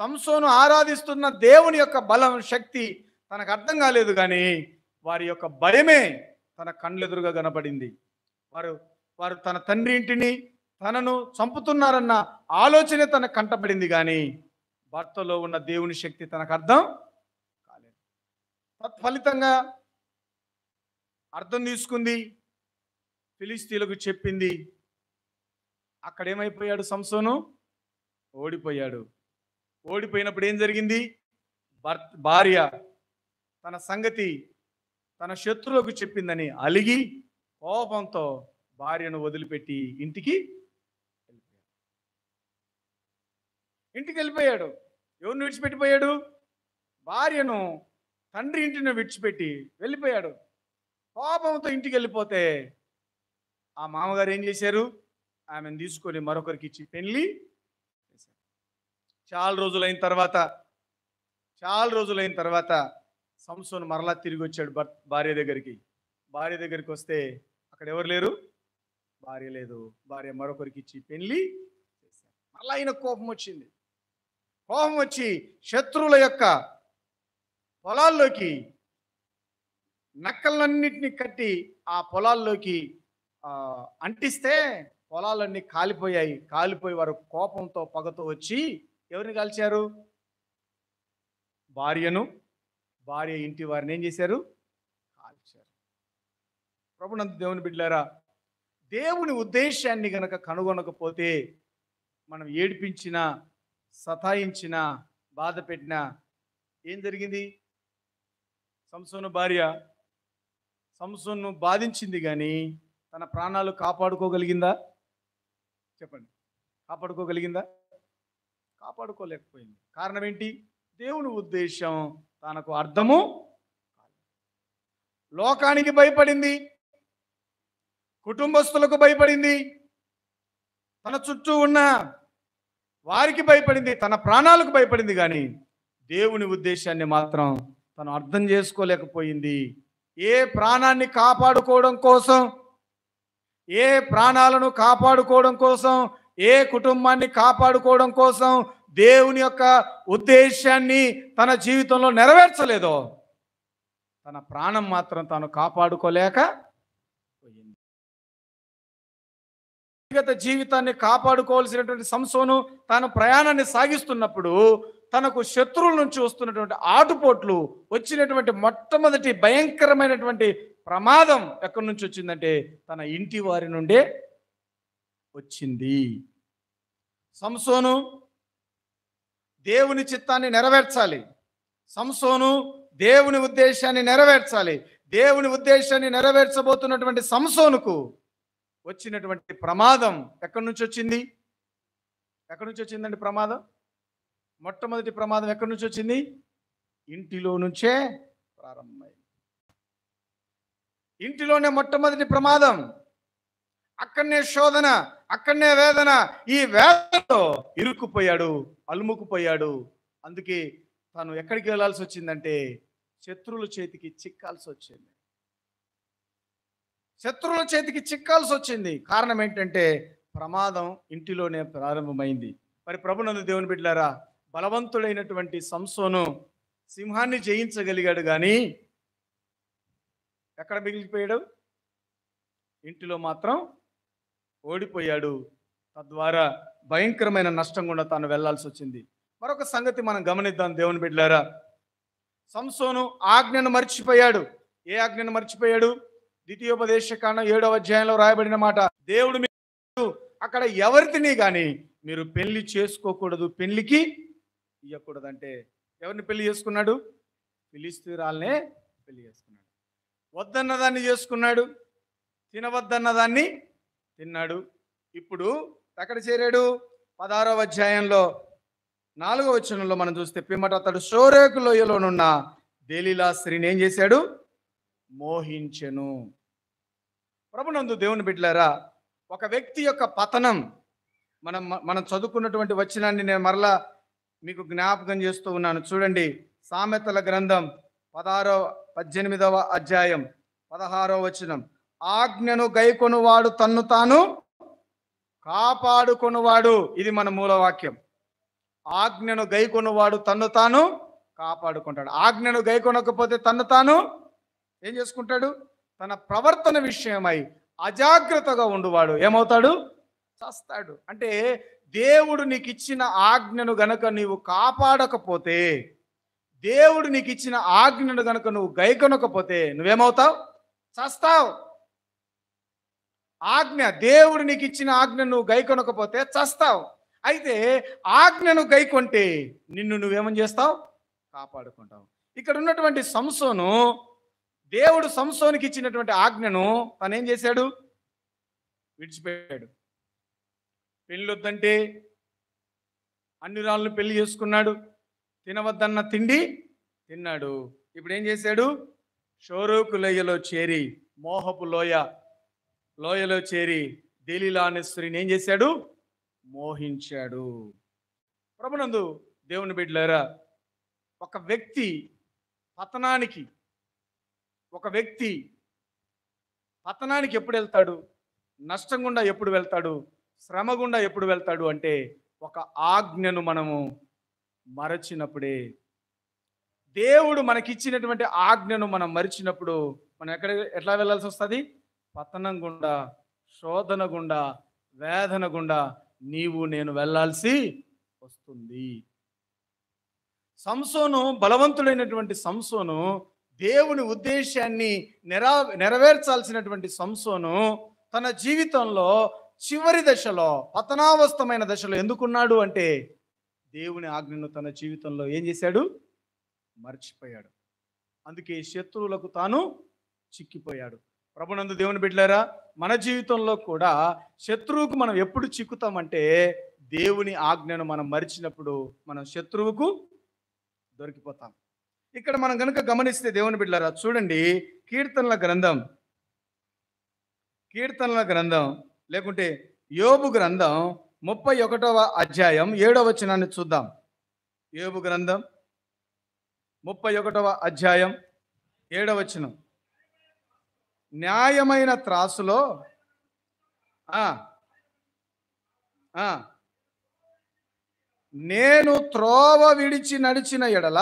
సంసోను ఆరాధిస్తున్న దేవుని యొక్క బలం, శక్తి తనకు అర్థం కాలేదు, కానీ వారి యొక్క భయమే తన కళ్ళెదురుగా కనపడింది. వారు వారు తన తండ్రి ఇంటిని తనను చంపుతున్నారన్న ఆలోచనే తనకు కంటపడింది, కానీ భర్తలో ఉన్న దేవుని శక్తి తనకు అర్థం కాలేదు. తత్ఫలితంగా అర్థం తీసుకుంది, ఫిలిస్తీయులకు చెప్పింది. అక్కడేమైపోయాడు సంసోను? ఓడిపోయాడు. ఓడిపోయినప్పుడు ఏం జరిగింది? భార్య తన సంగతి తన శత్రువులకు చెప్పిందని అలిగి కోపంతో భార్యను వదిలిపెట్టి ఇంటికి వెళ్ళిపోయాడు. ఎవరిని విడిచిపెట్టిపోయాడు? భార్యను, తండ్రి ఇంటిని విడిచిపెట్టి వెళ్ళిపోయాడు. కోపంతో ఇంటికి వెళ్ళిపోతే ఆ మామగారు ఏం చేశారు? ఆమెను తీసుకొని మరొకరికి ఇచ్చి పెళ్లి చేశారు. చాలా రోజులైన తర్వాత సంసోను మరలా తిరిగి వచ్చాడు భార్య దగ్గరికి. భార్య దగ్గరికి వస్తే అక్కడ ఎవరు లేరు? భార్య లేదు. భార్య మరొకరికి ఇచ్చి పెళ్లి చేశారు. మరలా ఆయన కోపం వచ్చి శత్రువుల యొక్క పొలాల్లోకి నక్కలన్నింటినీ కట్టి ఆ పొలాల్లోకి అంటిస్తే పొలాలన్నీ కాలిపోయి వారు కోపంతో పగతో వచ్చి ఎవరిని కాల్చారు? భార్య ఇంటి వారిని ఏం చేశారు? కాల్చారు. ప్రభునందు దేవుని బిడ్డలారా, దేవుని ఉద్దేశాన్ని గనక కనుగొనకపోతే మనం ఏడిపించినా, సతాయించినా, బాధ పెట్టినా ఏం జరిగింది? సంసోను భార్య సంసోను బాధించింది, కానీ తన ప్రాణాలు కాపాడుకోగలిగిందా? చెప్పండి, కాపాడుకోగలిగిందా? కాపాడుకోలేకపోయింది. కారణం ఏంటి? దేవుని ఉద్దేశం తనకు అర్థము. లోకానికి భయపడింది, కుటుంబస్తులకు భయపడింది, తన చుట్టూ ఉన్న వారికి భయపడింది, తన ప్రాణాలకు భయపడింది, కానీ దేవుని ఉద్దేశాన్ని మాత్రం తను అర్థం చేసుకోలేకపోయింది. ఏ ప్రాణాన్ని కాపాడుకోవడం కోసం, ఏ ప్రాణాలను కాపాడుకోవడం కోసం, ఏ కుటుంబాన్ని కాపాడుకోవడం కోసం దేవుని యొక్క ఉద్దేశాన్ని తన జీవితంలో నెరవేర్చలేదో, తన ప్రాణం మాత్రం తాను కాపాడుకోలేకపోయింది. వ్యక్తిగత జీవితాన్ని కాపాడుకోవాల్సినటువంటి సంసోను తాను ప్రయాణాన్ని సాగిస్తున్నప్పుడు తనకు శత్రువుల నుంచి వస్తున్నటువంటి ఆటుపోట్లు వచ్చినటువంటి మొట్టమొదటి భయంకరమైనటువంటి ప్రమాదం ఎక్కడి నుంచి వచ్చిందంటే తన ఇంటి వారి నుండే వచ్చింది. సంసోను దేవుని చిత్తాన్ని నెరవేర్చాలి. సంసోను దేవుని ఉద్దేశాన్ని నెరవేర్చాలి. దేవుని ఉద్దేశాన్ని నెరవేర్చబోతున్నటువంటి సంసోనుకు వచ్చినటువంటి ప్రమాదం ఎక్కడి నుంచి వచ్చింది? ఎక్కడి నుంచి వచ్చిందండి ప్రమాదం? మొట్టమొదటి ప్రమాదం ఎక్కడి నుంచి వచ్చింది? ఇంటిలో నుంచే ప్రారంభమైంది. ఇంటిలోనే మొట్టమొదటి ప్రమాదం. అక్కడనే శోధన, అక్కడనే వేదన. ఈ వేదనలో ఇరుక్కుపోయాడు, అలుముకుపోయాడు. అందుకే తను ఎక్కడికి వెళ్ళాల్సి వచ్చిందంటే శత్రువుల చేతికి చిక్కాల్సి వచ్చింది. శత్రువుల చేతికి చిక్కాల్సి వచ్చింది. కారణం ఏంటంటే ప్రమాదం ఇంటిలోనే ప్రారంభమైంది. మరి ప్రభునందు దేవుని బిడ్డలారా, బలవంతుడైనటువంటి సంసోను సింహాన్ని జయించగలిగాడు, కానీ ఎక్కడ మిగిలిపోయాడు? ఇంటిలో మాత్రం ఓడిపోయాడు. తద్వారా భయంకరమైన నష్టం కూడా తాను వెళ్లాల్సి వచ్చింది. మరొక సంగతి మనం గమనిద్దాం దేవుని బిడ్డలారా. సంసోను ఆజ్ఞను మర్చిపోయాడు. ఏ ఆజ్ఞను మర్చిపోయాడు? ద్వితీయోపదేశకాండం 7వ అధ్యాయంలో రాయబడిన మాట, దేవుడు మీరు అక్కడ ఎవరిని కానీ మీరు పెళ్లి చేసుకోకూడదు, పెళ్లికి ఇవ్వకూడదు. అంటే ఎవరిని పెళ్లి చేసుకున్నాడు? ఫిలిస్తీయురాల్నే పెళ్లి చేసుకున్నాడు. వద్దన్న దాన్ని చేసుకున్నాడు, తినవద్దన్న దాన్ని తిన్నాడు. ఇప్పుడు ఎక్కడ చేరాడు? 16వ అధ్యాయంలో 4వ వచనంలో మనం చూస్తే, పిమ్మట అతడు షోరేకు లోయలోనున్న దెలీలా స్త్రీని ఏం చేశాడు? మోహించెను. ప్రభునందు దేవుని బిడ్డలారా, ఒక వ్యక్తి యొక్క పతనం మనం చదువుకున్నటువంటి వచనాన్ని నేను మరలా మీకు జ్ఞాపకం చేస్తూ ఉన్నాను. చూడండి, సామెతల గ్రంథం 18వ అధ్యాయం 16వ వచనం, ఆజ్ఞను గైకొనువాడు తన్ను తాను కాపాడుకొనువాడు. ఇది మన మూలవాక్యం. ఆజ్ఞను గైకొనువాడు తన్ను తాను కాపాడుకుంటాడు. ఆజ్ఞను గైకొనకపోతే తన్ను తాను ఏం చేసుకుంటాడు? తన ప్రవర్తన విషయమై అజాగ్రత్తగా ఉండువాడు ఏమవుతాడు? చస్తాడు. అంటే దేవుడు నీకు ఇచ్చిన ఆజ్ఞను గనక నీవు కాపాడకపోతే, దేవుడు నీకు ఇచ్చిన ఆజ్ఞను గనక నువ్వు గైకొనకపోతే నువ్వేమవుతావు? చస్తావు. దేవుడు నీకు ఇచ్చిన ఆజ్ఞను నువ్వు గైకొనకపోతే చస్తావు. అయితే ఆజ్ఞను గైకొంటే నిన్ను నువ్వేమని చేస్తావు? కాపాడుకుంటావు. ఇక్కడ ఉన్నటువంటి సంసోను, దేవుడు సంసోనికి ఇచ్చినటువంటి ఆజ్ఞను తనేం చేశాడు? విడిచిపెట్టాడు. పెళ్ళొద్దంటే అన్యురాలను పెళ్లి చేసుకున్నాడు. తినవద్దన్న తిండి తిన్నాడు. ఇప్పుడు ఏం చేశాడు? షోరోకు లోయలో చేరి, మోహపు లోయలో చేరి దెలీలా అనే స్త్రీని ఏం చేశాడు? మోహించాడు. ప్రభునందు దేవుని బిడ్డలారా, ఒక వ్యక్తి పతనానికి ఎప్పుడు వెళ్తాడు? నష్టం గుండా ఎప్పుడు వెళ్తాడు? శ్రమ గుండా ఎప్పుడు వెళ్తాడు అంటే ఒక ఆజ్ఞను మనము మరచినప్పుడే. దేవుడు మనకిచ్చినటువంటి ఆజ్ఞను మనం మరిచినప్పుడు మనం ఎట్లా వెళ్ళాల్సి వస్తుంది? పతనం గుండా, శోధన గుండా, వేదన గుండా నీవు నేను వెళ్ళాల్సి వస్తుంది. సంసోను, బలవంతుడైనటువంటి సంసోను, దేవుని ఉద్దేశాన్ని నెరవేర్చాల్సినటువంటి సంసోను తన జీవితంలో చివరి దశలో, పతనావస్థమైన దశలో ఎందుకున్నాడు అంటే దేవుని ఆజ్ఞను తన జీవితంలో ఏం చేశాడు? మర్చిపోయాడు. అందుకే శత్రువులకు తాను చిక్కిపోయాడు. ప్రభునందు దేవుని బిడ్డలారా, మన జీవితంలో కూడా శత్రువుకు మనం ఎప్పుడు చిక్కుతామంటే దేవుని ఆజ్ఞను మనం మరిచినప్పుడు మనం శత్రువుకు దొరికిపోతాం. ఇక్కడ మనం కనుక గమనిస్తే దేవుని బిడ్డలారా చూడండి, కీర్తనల గ్రంథం లేకుంటే యోబు గ్రంథం 31వ అధ్యాయం 7వ వచనాన్ని చూద్దాం. యోబు గ్రంథం 31వ అధ్యాయం 7వ వచనం. న్యాయమైన త్రాసులో నేను త్రోవ విడిచి నడిచిన ఎడల,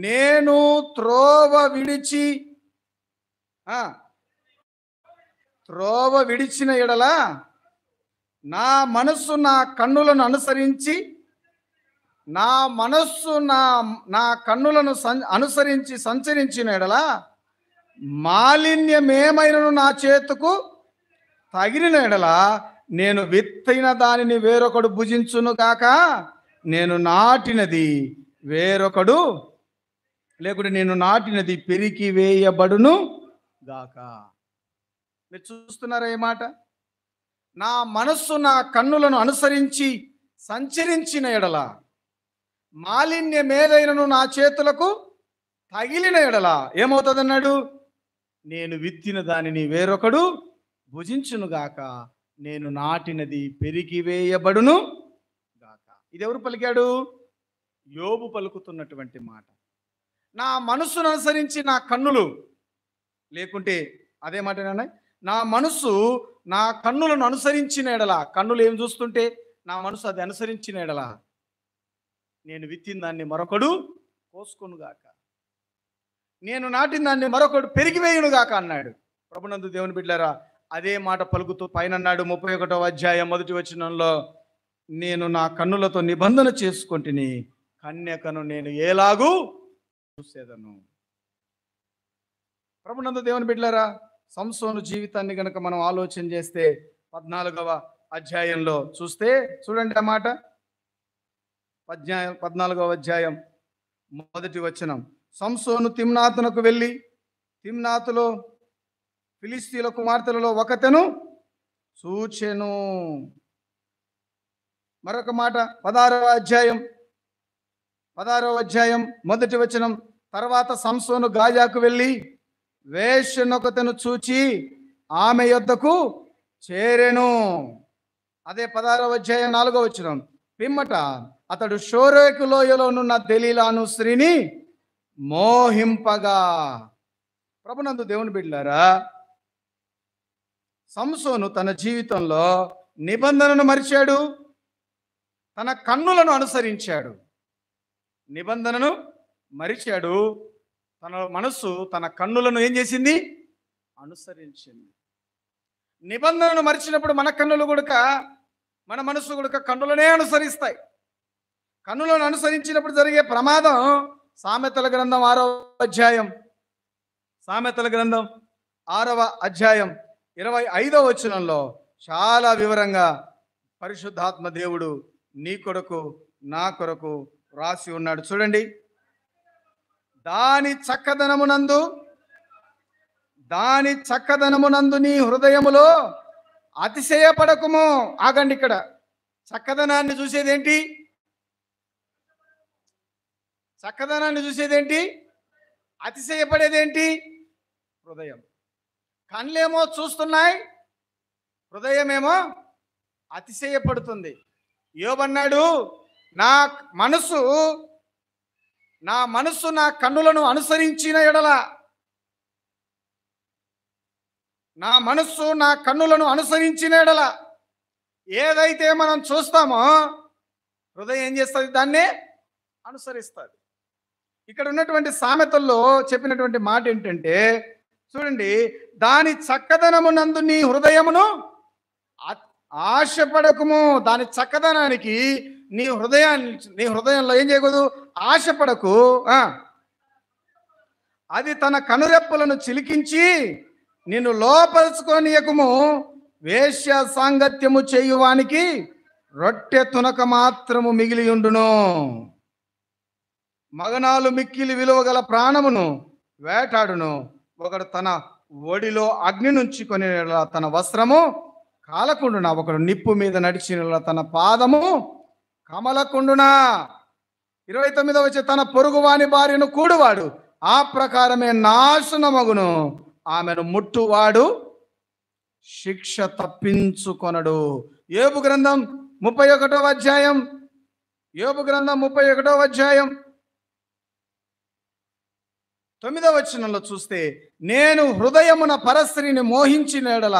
నేను త్రోవ విడిచిన ఎడల నా మనస్సు నా కన్నులను అనుసరించి సంచరించిన ఎడల మాలిన్యమేమైనను నా చేతుకు తగిలిన ఎడల నేను విత్తిన దానిని వేరొకడు భుజించును గాక, నేను నాటినది పెరికి వేయబడును గాక. మీరు చూస్తున్నారా ఈ మాట? నా మనస్సు నా కన్నులను అనుసరించి సంచరించిన ఎడల, మాలిన్యమేదైనను నా చేతులకు తగిలిన ఎడల ఏమవుతుందన్నాడు? నేను విత్తిన దానిని వేరొకడు భుజించును గాక, నేను నాటినది పెరిగి వేయబడును గాక. ఇది ఎవరు పలికాడు? యోబు పలుకుతున్నటువంటి మాట. నా మనస్సును అనుసరించి నా కన్నులు, లేకుంటే అదే మాట నా మనస్సు నా కన్నులను అనుసరించిన ఎడల, కన్నులు ఏం చూస్తుంటే నా మనసు అది అనుసరించిన ఎడల నేను విత్తిన దాన్ని మరొకడు కోసుకొనుగాక, నేను నాటిన దాన్ని మరొకడు పెరిగివేయునుగాక అన్నాడు. ప్రభునందు దేవుని బిడ్డలారా, అదే మాట పలుకుతూ పైన అన్నాడు 31వ అధ్యాయం 1వ వచనంలో, నేను నా కన్నులతో నిబంధన చేసుకొంటిని, కన్యకను నేను ఎలాగూ చూసేదను. ప్రభునందు దేవుని బిడ్డలారా, సంసోను జీవితాన్ని గనక మనం ఆలోచన చేస్తే 14వ అధ్యాయంలో చూస్తే చూడండి ఆ మాట. 14వ అధ్యాయం 1వ వచనం. సంసోను తిమ్నాతునకు వెళ్ళి తిమ్నాతులో ఫిలిస్తీయుల కుమార్తెలలో ఒకతెను చూచెను. మరొక మాట 16వ అధ్యాయం 1వ వచనం. తర్వాత సంసోను గాజాకు వెళ్ళి వేశ్యనొకతెను చూచి ఆమె యొద్దకు చేరెను. అదే 16వ అధ్యాయం 4వ వచనం. పిమ్మట అతడు షోరేకు లోయలోనున్న దెలీలాను స్త్రీని మోహింపగా. ప్రభునందు దేవుని బిడ్డలారా, సంసోను తన జీవితంలో నిబంధనను మరిచాడు, తన కన్నులను అనుసరించాడు. నిబంధనను మరిచాడు, తన మనస్సు తన కన్నులను ఏం చేసింది? అనుసరించింది. నిబంధనను మరిచినప్పుడు మన కన్నులు గుడక, మన మనస్సు గుడక కన్నులనే అనుసరిస్తాయి. కన్నులను అనుసరించినప్పుడు జరిగే ప్రమాదం సామెతల గ్రంథం 6వ అధ్యాయం, సామెతల గ్రంథం 6వ అధ్యాయం 25వ వచనంలో చాలా వివరంగా పరిశుద్ధాత్మ దేవుడు నీ కొరకు నా కొరకు రాసి ఉన్నాడు. చూడండి. దాని చక్కదనమునందు నీ హృదయములో అతిశయపడకుము. ఆగండి, ఇక్కడ చక్కదనాన్ని చూసేదేంటి? చక్కదనాన్ని చూసేదేంటి? అతిశయపడేదేంటి? హృదయం. కళ్ళేమో చూస్తున్నాయి, హృదయమేమో అతిశయపడుతుంది. యోబన్నాడు, నా మనసు నా కన్నులను అనుసరించిన ఎడల, నా మనస్సు నా కన్నులను అనుసరించిన ఎడల, ఏదైతే మనం చూస్తామో హృదయం ఏం చేస్తుంది? దాన్నే అనుసరిస్తుంది. ఇక్కడ ఉన్నటువంటి సామెతల్లో చెప్పినటువంటి మాట ఏంటంటే, చూడండి, దాని చక్కదనమునందు నీ హృదయమును ఆశపడకుము. దాని చక్కదనానికి నీ హృదయంలో ఏం చేయకూడదు? ఆశపడకు. అది తన కనురెప్పలను చిలికించి నిన్ను లోపరుచుకోనియకుము. వేశ్య సాంగత్యము చేయువానికి రొట్టె తునక మాత్రము మిగిలి ఉండును. మగనాలు మిక్కిలి విలువగల ప్రాణమును వేటాడును. ఒకడు తన ఒడిలో అగ్ని నుంచుకొని తన వస్త్రము కాలకుండునా. ఒకడు నిప్పు మీద నడిచిన తన పాదము కమలకుండునా. 29వ వచనం, తన పొరుగువాని భార్యను కూడువాడు ఆ ప్రకారమే నాశనమగును. ఆమెను ముట్టువాడు శిక్ష తప్పించుకొనడు. యోబు గ్రంథం 31వ అధ్యాయం, యోబు గ్రంథం 31వ అధ్యాయం 9వ వచనంలో చూస్తే, నేను హృదయమున పరస్త్రీని మోహించిన ఎడల,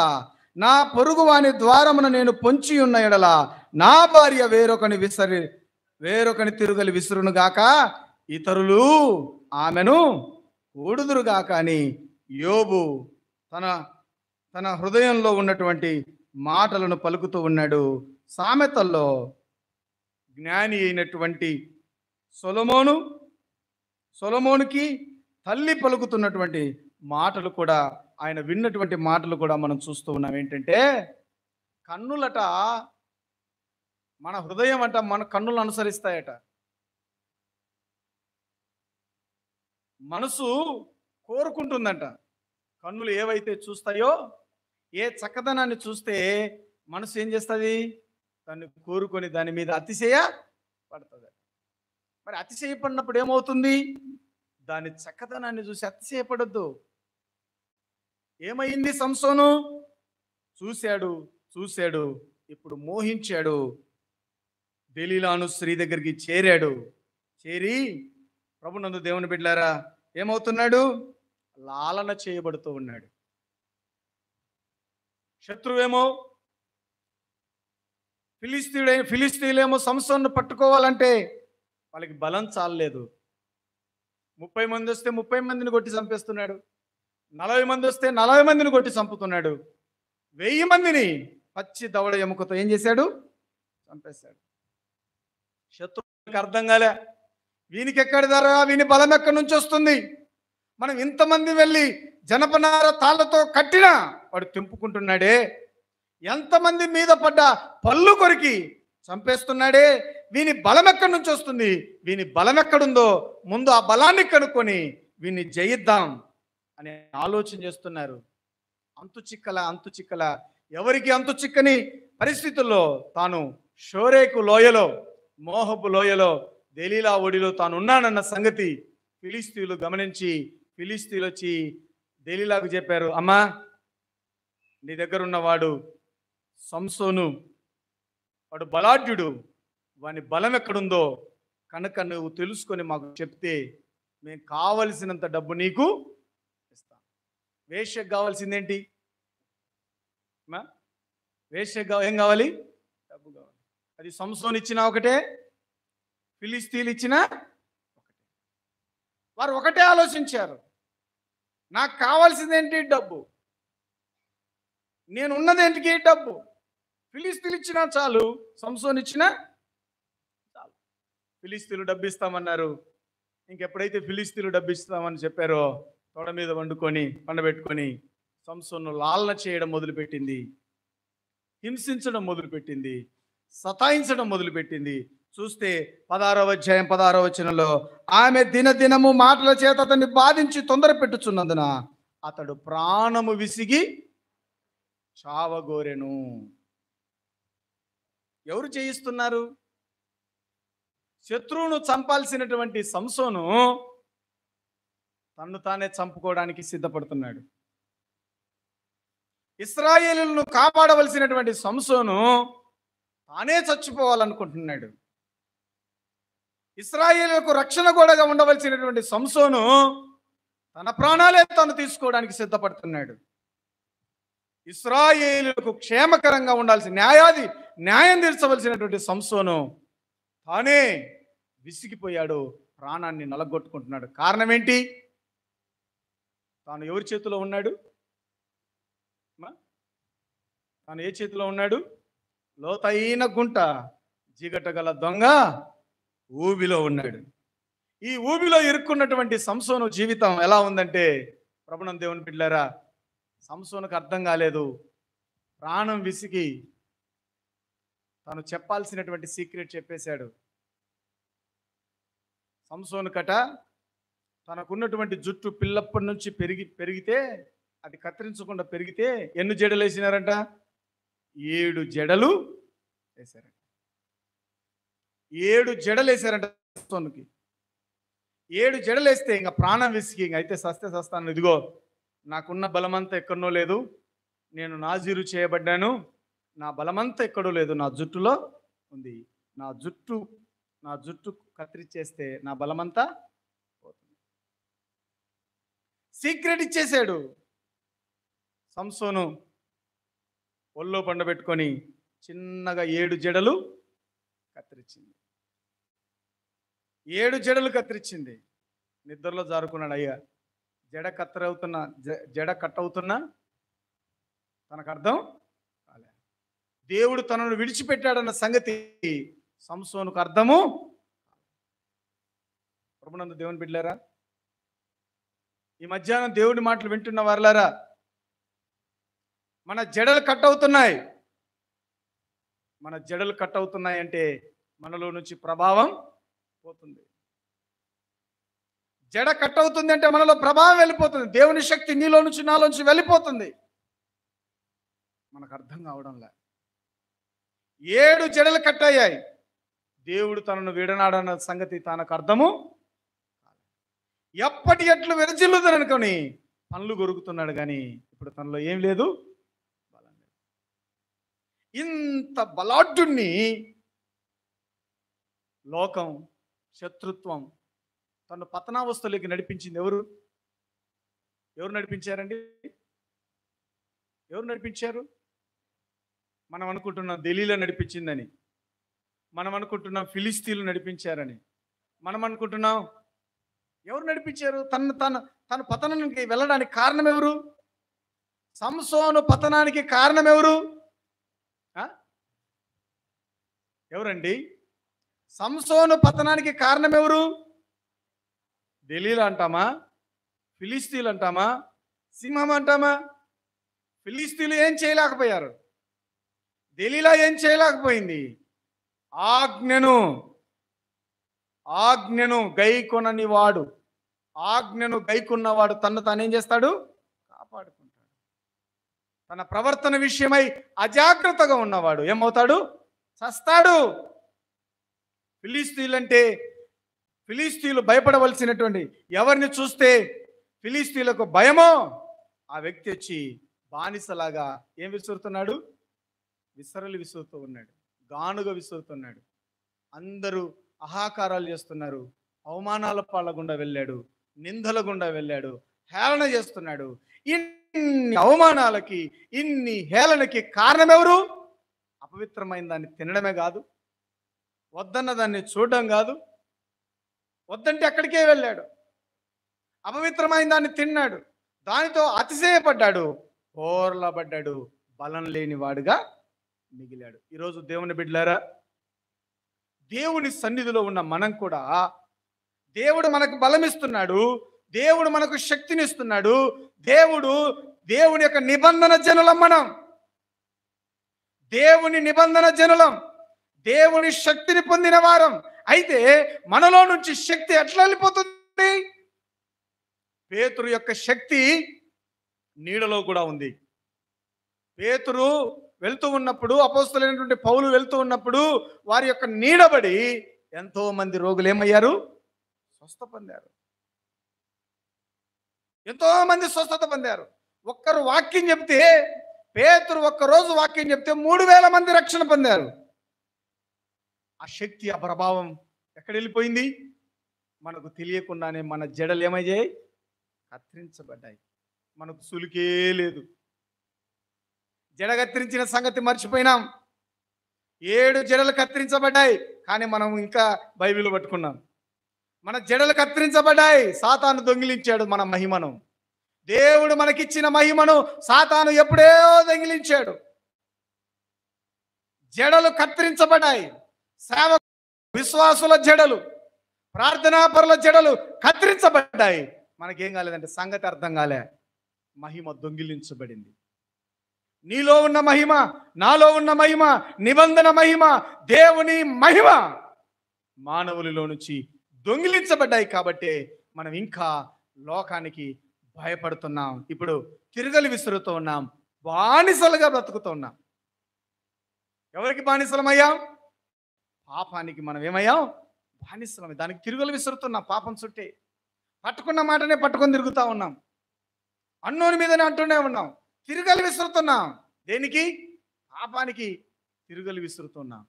నా పొరుగువాని ద్వారమున నేను పొంచి ఉన్న ఎడల, నా భార్య వేరొకని తిరుగలి విసురునుగాక, ఇతరులు ఆమెను ఊడుదురుగాక అని యోబు తన హృదయంలో ఉన్నటువంటి మాటలను పలుకుతూ ఉన్నాడు. సామెతల్లో జ్ఞాని అయినటువంటి సొలొమోనుకి తల్లి పలుకుతున్నటువంటి మాటలు కూడా, ఆయన విన్నటువంటి మాటలు కూడా మనం చూస్తూ ఉన్నాం. ఏంటంటే, కన్నులట, మన హృదయం అంట మన కన్నులను అనుసరిస్తాయట. మనసు కోరుకుంటుందంట. కన్నులు ఏవైతే చూస్తాయో, ఏ చక్కదనాన్ని చూస్తే మనసు ఏం చేస్తుంది? దాన్ని కోరుకొని దాని మీద అతిశయ పడుతుంది. మరి అతిశయపడినప్పుడు ఏమవుతుంది? దాని చక్కదనాన్ని చూసి అతిశయపడద్దు. ఏమైంది? సంసోను చూశాడు, ఇప్పుడు మోహించాడు. దెలీలాను స్త్రీ దగ్గరికి చేరి ప్రభునందు దేవుని బిడ్డలారా ఏమవుతున్నాడు? లాలన చేయబడుతూ ఉన్నాడు. శత్రువేమో, ఫిలిస్తీయులేమో సంసోన్ను పట్టుకోవాలంటే వాళ్ళకి బలం చాలలేదు. 30 మంది వస్తే 30 మందిని కొట్టి చంపేస్తున్నాడు. 40 మంది వస్తే 40 మందిని కొట్టి చంపుతున్నాడు. 1000 మందిని పచ్చి దవడ ఎముకతో ఏం చేశాడు? చంపేశాడు. శత్రువులకు అర్థం కాలే, వీనికి ఎక్కడి ధర, వీని బలం ఎక్కడి నుంచి వస్తుంది? మనం ఇంతమంది వెళ్ళి జనపనార తాళ్లతో కట్టినా వాడు తెంపుకుంటున్నాడే, ఎంతమంది మీద పడ్డ పళ్ళు కొరికి చంపేస్తున్నాడే, వీని బలం ఎక్కడి నుంచి వస్తుంది? వీని బలం ఎక్కడుందో ముందు ఆ బలాన్ని కనుక్కొని వీన్ని జయిద్దాం అని ఆలోచన చేస్తున్నారు. అంతు చిక్కల ఎవరికి అంతు చిక్కని పరిస్థితుల్లో తాను షోరేకు లోయలో, మోహబు లోయలో, దెలీలా ఒడిలో తాను ఉన్నానన్న సంగతి ఫిలిస్తీయులు గమనించి, ఫిలిస్తీయులు వచ్చి దెలీలాకు చెప్పారు, అమ్మా, నీ దగ్గర ఉన్నవాడు సంసోను, వాడు బలాఢ్యుడు, వాని బలం ఎక్కడుందో కనుక నువ్వు తెలుసుకొని మాకు చెప్తే మేము కావలసినంత డబ్బు నీకు ఇస్తాం. వేశ్యకు కావాల్సిందేంటి? వేశ్యకు ఏం కావాలి? డబ్బు కావాలి. అది సంసోను ఇచ్చినా ఒకటే, ఫిలిస్తీయులు ఇచ్చినా ఒకటే. వారు ఒకటే ఆలోచించారు, నాకు కావాల్సిందేంటి? డబ్బు. నేను ఉన్నదేంటికి? డబ్బు. ఫిలిస్తీన్లు ఇచ్చినా చాలు, సంసోన్ ఇచ్చినా చాలు. ఫిలిస్తీన్లు డబ్బు ఇస్తామన్నారు. ఇంకెప్పుడైతే ఫిలిస్తీన్లు డబ్బు ఇస్తామని చెప్పారో, తొడ మీద పండబెట్టుకొని సంసోన్ను లాలన చేయడం మొదలుపెట్టింది, హింసించడం మొదలుపెట్టింది, సతాయించడం మొదలుపెట్టింది. చూస్తే 16వ అధ్యాయం 16వ వచనంలో, ఆమె దినదినము మాటల చేత అతన్ని బాధించి తొందర పెట్టుచున్నందున అతడు ప్రాణము విసిగి చావగోరెను. ఎవరు చేయిస్తున్నారు? శత్రువును చంపాల్సినటువంటి సంసోను తన్ను తానే చంపుకోవడానికి సిద్ధపడుతున్నాడు. ఇశ్రాయేలులను కాపాడవలసినటువంటి సంసోను తానే చచ్చిపోవాలనుకుంటున్నాడు. ఇశ్రాయేలులకు రక్షణ గోడగా ఉండవలసినటువంటి సంసోను తన ప్రాణాలే తాను తీసుకోవడానికి సిద్ధపడుతున్నాడు. ఇశ్రాయేలులకు క్షేమకరంగా ఉండాల్సిన న్యాయం తీర్చవలసినటువంటి సంసోను తానే విసిగిపోయాడు, ప్రాణాన్ని నలగొట్టుకుంటున్నాడు. కారణం ఏంటి? తాను ఎవరి చేతిలో ఉన్నాడు? తాను ఏ చేతిలో ఉన్నాడు? లోతైన గుంట, జిగటగల దొంగ ఊబిలో ఉన్నాడు. ఈ ఊబిలో ఇరుక్కున్నటువంటి సంసోను జీవితం ఎలా ఉందంటే, ప్రభునందు దేవుని బిడ్డలారా, సంసోనుకు అర్థం కాలేదు. ప్రాణం విసిగి తను చెప్పాల్సినటువంటి సీక్రెట్ చెప్పేశాడు. సంసోను కట తనకున్నటువంటి జుట్టు పిల్లప్పటి నుంచి పెరిగితే, అది కత్తిరించకుండా పెరిగితే ఎన్ని జడలు వేసినారంట? 7 జడలు వేశారంట. 7 జడలు వేశారంట సంసోనుకి. 7 జడలు వేస్తే ఇంకా ప్రాణం విసిగి, ఇంక అయితే సస్తే సస్తాను, ఇదిగో నాకున్న బలమంతా ఎక్కడనో లేదు, నేను నాజీరు చేయబడ్డాను, నా బలమంతా ఎక్కడో లేదు, నా జుట్టులో ఉంది, నా జుట్టు కత్తిరించేస్తే నా బలమంతా పోతుంది. సీక్రెట్ ఇచ్చేశాడు. సంసోను ఒళ్ళో పండబెట్టుకొని చిన్నగా 7 జడలు కత్తిరించింది. 7 జడలు కత్తిరించింది. నిద్రలో జారుకున్నాడు. అయ్యా, జడ కట్ అవుతున్నా తనకు అర్థం కాలే. దేవుడు తనను విడిచిపెట్టాడన్న సంగతి సంసోనుకు అర్థము. ప్రభునందు దేవుని బిడ్డలారా, ఈ మధ్యాహ్నం దేవుడి మాటలు వింటున్న వారులారా, మన జడలు కట్ అవుతున్నాయి. మన జడలు కట్ అవుతున్నాయి అంటే మనలో నుంచి ప్రభావం పోతుంది. జడ కట్ అవుతుంది అంటే మనలో ప్రభావం వెళ్ళిపోతుంది. దేవుని శక్తి నీలో నుంచి నాలోంచి వెళ్ళిపోతుంది. మనకు అర్థం కావడంలే. 7 జడలు కట్ అయ్యాయి. దేవుడు తనను విడనాడన్న సంగతి తనకు అర్థము. ఎప్పటి ఎట్లు విరజిల్లుదనుకొని పనులు గొరుగుతున్నాడు, కానీ ఇప్పుడు తనలో ఏం లేదు, బలం లేదు. ఇంత బలాఢ్యుణ్ణి లోకం, శత్రుత్వం తను పతనావస్థలోకి నడిపించింది ఎవరు? నడిపించారండి? ఎవరు నడిపించారు? మనం అనుకుంటున్నాం దెలీలా నడిపించిందని, మనం అనుకుంటున్నాం ఫిలిస్తీన్లు నడిపించారని, మనం అనుకుంటున్నాం. ఎవరు నడిపించారు? తన పతనానికి వెళ్ళడానికి కారణం ఎవరు? సంసోను పతనానికి కారణం ఎవరు? ఎవరండి? సంసోను పతనానికి కారణం ఎవరు? దెలీలా అంటామా? ఫిలిస్తీన్లు అంటామా? సింహం అంటామా? ఫిలిస్తీన్లు ఏం చేయలేకపోయారు. దెలీలా ఏం చేయలేకపోయింది. ఆజ్ఞను గైకొనని వాడు, ఆజ్ఞను గైకొన్నవాడు తన్ను తానేం చేస్తాడు? కాపాడుకుంటాడు. తన ప్రవర్తన విషయమై అజాగ్రత్తగా ఉన్నవాడు ఏమవుతాడు? చస్తాడు. ఫిలిస్తీన్లు భయపడవలసినటువంటి, ఎవరిని చూస్తే ఫిలిస్తీన్లకు భయమో ఆ వ్యక్తి వచ్చి బానిసలాగా ఏం విసురుతున్నాడు? విసరలు విసురుతూ ఉన్నాడు, గానుగా విసురుతున్నాడు. అందరూ అహాకారాలు చేస్తున్నారు. అవమానాల పాళ్ళ గుండా వెళ్ళాడు, నిందల గుండా వెళ్ళాడు, హేళన చేస్తున్నాడు. ఇన్ని అవమానాలకి, ఇన్ని హేళనకి కారణం ఎవరు? అపవిత్రమైన దాన్ని తినడమే కాదు, వద్దన్న దాన్ని చూడడం కాదు, వద్దంటే అక్కడికే వెళ్ళాడు. అపవిత్రమైన దాన్ని తిన్నాడు, దానితో అతిశయపడ్డాడు, బోర్లబడ్డాడు, బలం లేని వాడుగా మిగిలాడు. ఈరోజు దేవుని బిడ్డలారా, దేవుని సన్నిధిలో ఉన్న మనం కూడా, దేవుడు మనకు బలమిస్తున్నాడు, దేవుడు మనకు శక్తినిస్తున్నాడు. దేవుని యొక్క నిబంధన జనులం మనం. దేవుని నిబంధన జనులం, దేవుని శక్తిని పొందిన వారం. అయితే మనలో నుంచి శక్తి ఎట్లా వెళ్ళిపోతుంది? పేతురు యొక్క శక్తి నీడలో కూడా ఉంది. పేతురు వెళ్తూ ఉన్నప్పుడు, అపోస్తలుడైనటువంటి పౌలు వెళ్తూ ఉన్నప్పుడు వారి యొక్క నీడబడి ఎంతో మంది రోగులు ఏమయ్యారు? స్వస్థ పొందారు. ఎంతో మంది స్వస్థత పొందారు. ఒక్కరు వాక్యం చెప్తే, పేతురు ఒక్కరోజు వాక్యం చెప్తే 3000 మంది రక్షణ పొందారు. ఆ శక్తి, ఆ ప్రభావం ఎక్కడ వెళ్ళిపోయింది? మనకు తెలియకుండానే మన జడలు ఏమయ్యాయి? కత్తిరించబడ్డాయి. మనకు సులికే లేదు. జడ కత్తిరించిన సంగతి మర్చిపోయినాం. 7 జడలు కత్తిరించబడ్డాయి, కానీ మనం ఇంకా బైబిల్ పట్టుకున్నాం. మన జడలు కత్తిరించబడ్డాయి. సాతాను దొంగిలించాడు మన మహిమను. దేవుడు మనకిచ్చిన మహిమను సాతాను ఎప్పుడో దొంగిలించాడు. జడలు కత్తిరించబడ్డాయి. సేవక విశ్వాసుల జడలు, ప్రార్థనాపరుల జడలు కత్తిరించబడ్డాయి. మనకేం కాలేదంటే సంగతి అర్థం కాలే, మహిమ దొంగిలించబడింది. నీలో ఉన్న మహిమ, నాలో ఉన్న మహిమ, నిబంధన మహిమ, దేవుని మహిమ మానవులలో నుంచి దొంగిలించబడ్డాయి. కాబట్టి మనం ఇంకా లోకానికి భయపడుతున్నాం. ఇప్పుడు తిరగలి విసురుతూ ఉన్నాం, బానిసలుగా బ్రతుకుతూ ఉన్నాం. ఎవరికి బానిసలమయ్యాం? పాపానికి మనం ఏమయ్యాం? బానిసలం. దానికి తిరుగులు విసురుతున్నాం. పాపం చుట్టే పట్టుకున్న మాటనే పట్టుకొని తిరుగుతూ ఉన్నాం. అన్నోని మీదనే అంటూనే ఉన్నాం. తిరగలి విసురుతున్నాం. దేనికి? పాపానికి తిరగలి విసురుతున్నాం,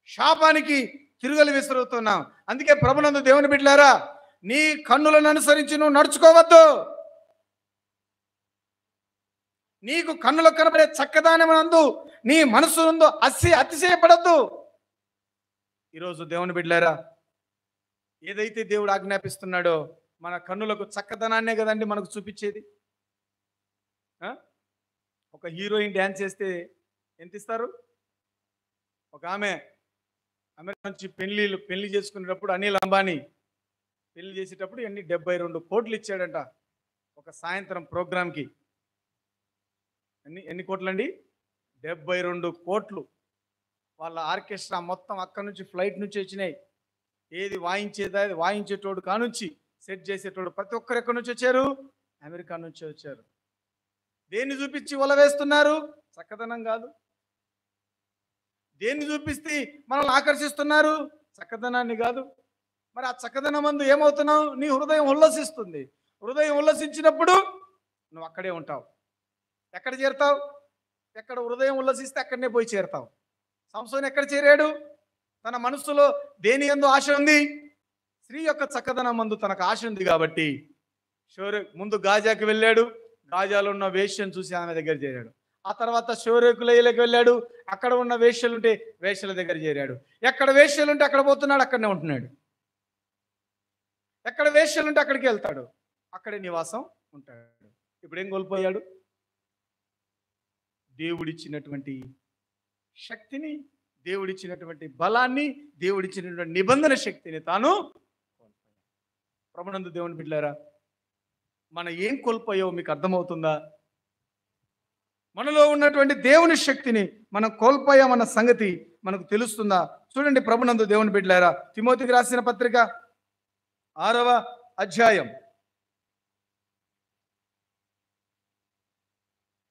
శాపానికి తిరగలి విసురుతున్నాం. అందుకే ప్రభునందు దేవుని బిడ్డలారా, నీ కన్నులను అనుసరించి నువ్వు నడుచుకోవద్దు. నీకు కన్నులకు కనబడే చక్కదానమునందు నీ మనసు ఉందో అతిశయపడద్దు. ఈరోజు దేవుని బిడ్డలారా, ఏదైతే దేవుడు ఆజ్ఞాపిస్తున్నాడో మన కన్నులకు చక్కదనాన్నే కదండి మనకు చూపించేది. ఒక హీరోయిన్ డ్యాన్స్ చేస్తే ఎంత ఇస్తారు? ఒక ఆమె అమెరికా నుంచి పెళ్లి చేసుకునేటప్పుడు అనిల్ అంబానీ పెళ్లి చేసేటప్పుడు ఎన్ని 72 కోట్లు ఇచ్చాడంట ఒక సాయంత్రం ప్రోగ్రాంకి. ఎన్ని కోట్లండి? 72 కోట్లు. వాళ్ళ ఆర్కెస్ట్రా మొత్తం అక్కడి నుంచి ఫ్లైట్ నుంచి వచ్చినాయి. ఏది వాయించేదా, అది వాయించేటోడు కానుంచి సెట్ చేసేటోడు ప్రతి ఒక్కరు ఎక్కడి నుంచి వచ్చారు? అమెరికా నుంచి వచ్చారు. దేన్ని చూపించి వల వేస్తున్నారు? చక్కదనం కాదు. దేన్ని చూపిస్తే మనల్ని ఆకర్షిస్తున్నారు? చక్కదనాన్ని కాదు. మరి ఆ చక్కదనం మందు ఏమవుతున్నావు? నీ హృదయం ఉల్లసిస్తుంది. హృదయం ఉల్లసించినప్పుడు నువ్వు అక్కడే ఉంటావు. ఎక్కడ చేరుతావు? ఎక్కడ హృదయం ఉల్లసిస్తే అక్కడనే పోయి చేరుతావు. సంసోను ఎక్కడ చేరాడు? తన మనస్సులో దేని యందు ఆశ ఉంది? స్త్రీ యొక్క చక్కదనం మందు తనకు ఆశ ఉంది కాబట్టి ముందు గాజాకి వెళ్ళాడు. గాజాలో ఉన్న వేశ్యను చూసి ఆమె దగ్గర చేరాడు. ఆ తర్వాత షోరేకులయ్యలోకి వెళ్ళాడు. అక్కడ ఉన్న వేశ్యలుంటే వేశ్యల దగ్గర చేరాడు. ఎక్కడ వేశ్యలుంటే అక్కడ పోతున్నాడు, అక్కడనే ఉంటున్నాడు. ఎక్కడ వేశ్యలుంటే అక్కడికి వెళ్తాడు, అక్కడే నివాసం ఉంటాడు. ఇప్పుడు ఏం కోల్పోయాడు? దేవుడిచ్చినటువంటి శక్తిని, దేవుడిచ్చినటువంటి బలాన్ని, దేవుడిచ్చినటువంటి నిబంధన శక్తిని తాను కోల్పోయాడు. ప్రభునందు దేవుని బిడ్డలారా, మనం ఏం కోల్పోయావో మీకు అర్థమవుతుందా? మనలో ఉన్నటువంటి దేవుని శక్తిని మనం కోల్పోయామన్న సంగతి మనకు తెలుస్తుందా? చూడండి ప్రభునందు దేవుని బిడ్డలారా, తిమోతికి రాసిన పత్రిక 6వ అధ్యాయం,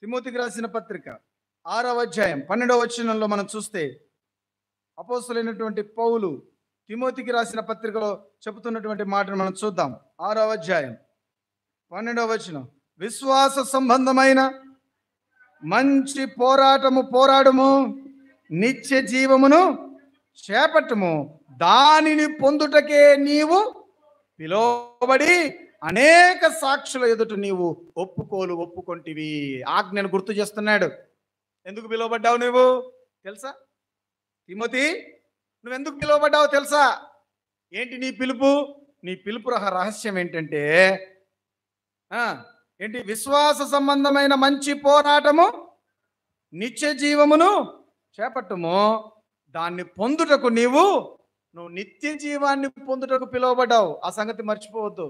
తిమోతికి రాసిన పత్రిక 6వ అధ్యాయం 12వ వచనంలో మనం చూస్తే అపోస్తలుడైనటువంటి పౌలు తిమోతికి రాసిన పత్రికలో చెబుతున్నటువంటి మాటను మనం చూద్దాం. 6వ అధ్యాయం 12వ వచనం, విశ్వాస సంబంధమైన మంచి పోరాడము, నిత్య జీవమును చేపట్టము, దానిని పొందుటకే పిలువబడి అనేక సాక్షుల ఎదుట నీవు ఒప్పుకొంటివి. ఆజ్ఞను గుర్తు చేస్తున్నాడు. ఎందుకు పిలువబడ్డావు నువ్వు తెలుసా? తిమోతి, నువ్వెందుకు పిలువబడ్డావు తెలుసా? ఏంటి నీ పిలుపు? నీ పిలుపు రహస్యం ఏంటంటే ఆ, ఏంటి? విశ్వాస సంబంధమైన మంచి పోరాటము నిత్య జీవమును చేపట్టుము. దాన్ని పొందుటకు నువ్వు నిత్య జీవాన్ని పొందుటకు పిలువబడ్డావు. ఆ సంగతి మర్చిపోవద్దు.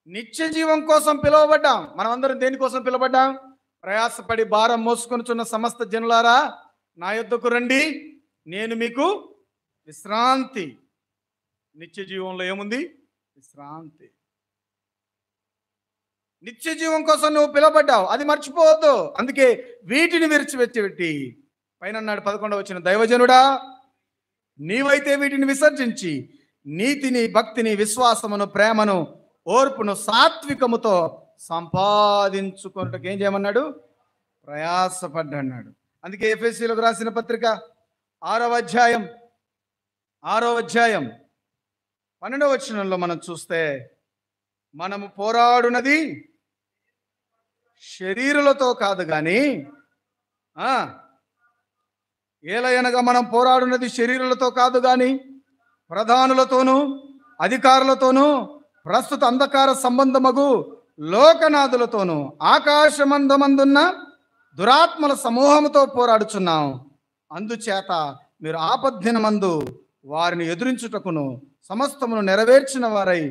నిత్య జీవం కోసం పిలువబడ్డాం. మనం అందరం దేనికోసం పిలువబడ్డాం? ప్రయాసపడి భారం మోసుకొనుచున్న సమస్త జనులారా నా యొద్దకు రండి, నేను మీకు విశ్రాంతి. నిత్య జీవంలో ఏముంది? విశ్రాంతి. నిత్య జీవం కోసం నువ్వు పిలువబడ్డావు, అది మర్చిపోవద్దు. అందుకే వీటిని విడిచిపెట్టి పైన అన్నాడు 11వ వచనం, దైవజనుడా నీవైతే వీటిని విసర్జించి నీతిని, భక్తిని, విశ్వాసమును, ప్రేమను, ఓర్పును సాత్వికముతో సంపాదించుకున్నట్టుకు ఏం చేయమన్నాడు? ప్రయాసపడ్డాడు. అందుకే ఎఫెసీయులకు రాసిన పత్రిక 6వ అధ్యాయం 12వ వచనంలో మనం చూస్తే, మనము పోరాడునది శరీరులతో కాదు గాని ఏలయనగా మనం పోరాడునది శరీరులతో కాదు గాని ప్రధానులతోనూ అధికారులతోనూ ప్రస్తుత అంధకార సంబంధమగు లోకనాథులతోనూ ఆకాశమందమందున్న దురాత్మల సమూహముతో పోరాడుచున్నాం. అందుచేత మీరు ఆపద్దినమందు వారిని ఎదురించుటకును సమస్తమును నెరవేర్చిన వారై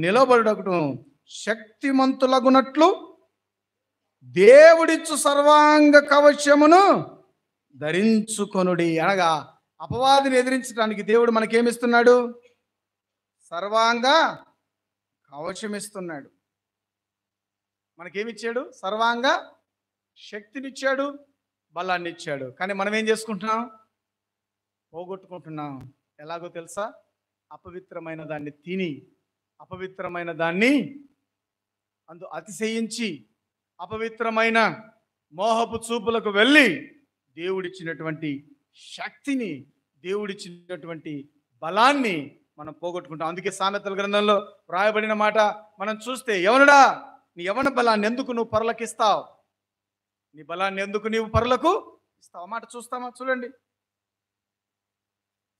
నిలబడుటకును శక్తిమంతులగునట్లు దేవుడిచ్చు సర్వాంగ కవచమును ధరించుకొనుడి. అనగా అపవాదిని ఎదిరించడానికి దేవుడు మనకేమిస్తున్నాడు? సర్వాంగ కవచం ఇస్తున్నాడు. మనకేమిచ్చాడు? సర్వాంగ శక్తినిచ్చాడు, బలాన్ని ఇచ్చాడు. కానీ మనం ఏం చేసుకుంటున్నాం? పోగొట్టుకుంటున్నాం. ఎలాగో తెలుసా? అపవిత్రమైన దాన్ని తిని, అపవిత్రమైన దాన్ని అతిశయించి, అపవిత్రమైన మోహపు చూపులకు వెళ్ళి దేవుడిచ్చినటువంటి శక్తిని, దేవుడిచ్చినటువంటి బలాన్ని మనం పోగొట్టుకుంటాం. అందుకే సామెతల గ్రంథంలో వ్రాయబడిన మాట మనం చూస్తే, యవనుడా నీ యవన బలాన్ని ఎందుకు నువ్వు పరులకు ఇస్తావు? నీ బలాన్ని ఎందుకు నీవు పరులకు ఇస్తావు? మాట చూస్తామా? చూడండి,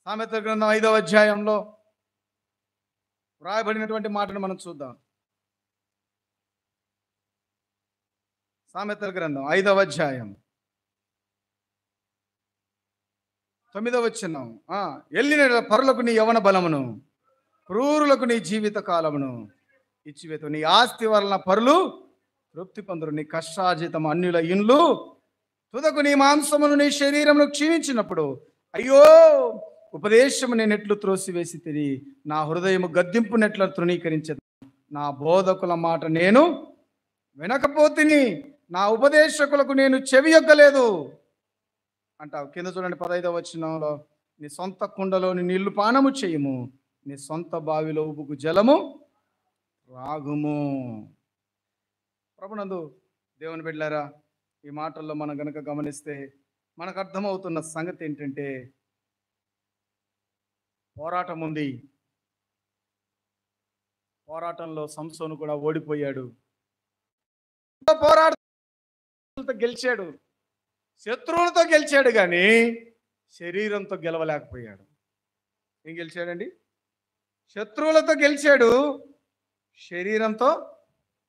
సామెతల గ్రంథం 5వ అధ్యాయంలో వ్రాయబడినటువంటి మాటను మనం చూద్దాం. సామెతల గ్రంథం 5వ అధ్యాయం 9వ వచనం, ఎల్లిన పరులకు నీ యవన బలమును, క్రూరులకు నీ జీవిత కాలమును ఇచ్చివేతు. నీ ఆస్తి వలన పరులు తృప్తి పొందరు, నీ కష్టార్జితం అన్యుల ఇండ్లు తుదకు నీ మాంసమును, నీ శరీరమును క్షీణించినప్పుడు అయ్యో ఉపదేశము నేను ఎట్లు త్రోసివేసి తిరిగి నా హృదయము గద్దింపు నెట్ల తృణీకరించదు. నా బోధకుల మాట నేను వినకపోతిని, నా ఉపదేశకులకు నేను చెవియొగ్గలేదు అంటావు. కింద చూడండి 15వ వచనంలో, నీ సొంత కుండలోని నీళ్లు పానము చేయము, నీ సొంత బావిలో ఉబుకు జలము రాగుము. ప్రభునందు దేవుని బిడ్డలారా, ఈ మాటల్లో మనం గనక గమనిస్తే మనకు అర్థమవుతున్న సంగతి ఏంటంటే, పోరాటం ఉంది. పోరాటంలో సంసోను కూడా ఓడిపోయాడు. పోరాటంతో గెలిచాడు, శత్రువులతో గెలిచాడు, కానీ శరీరంతో గెలవలేకపోయాడు. ఏం గెలిచాడండి? శత్రువులతో గెలిచాడు, శరీరంతో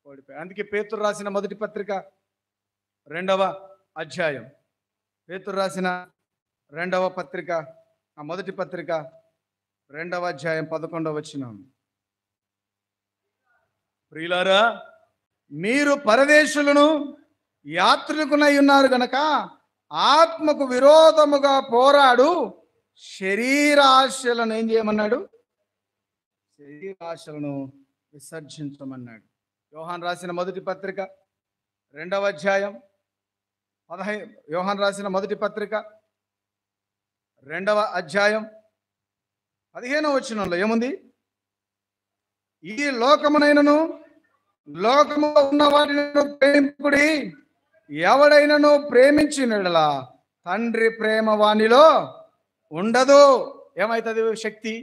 ఓడిపోయాడు. అందుకే పేతురు రాసిన మొదటి పత్రిక 2వ అధ్యాయం, పేతురు రాసిన 2వ పత్రిక, మొదటి పత్రిక 2వ అధ్యాయం 11వ వచనం, ప్రియులారా మీరు పరదేశులను యాత్రికులై ఉన్నారు గనక ఆత్మకు విరోధముగా పోరాడు శరీరాశలను ఏం చేయమన్నాడు? శరీరాశలను విసర్జించమన్నాడు. యోహాను రాసిన మొదటి పత్రిక 2వ అధ్యాయం 15, యోహాను రాసిన మొదటి పత్రిక 2వ అధ్యాయం 15వ వచనంలో ఏముంది? ఈ లోకమునైనను లోకములో ఉన్న వాటిని ప్రేమికుడి, ఎవడైనను ప్రేమించినలా తండ్రి ప్రేమ వానిలో ఉండదు. ఏమవుతుంది? శక్తి.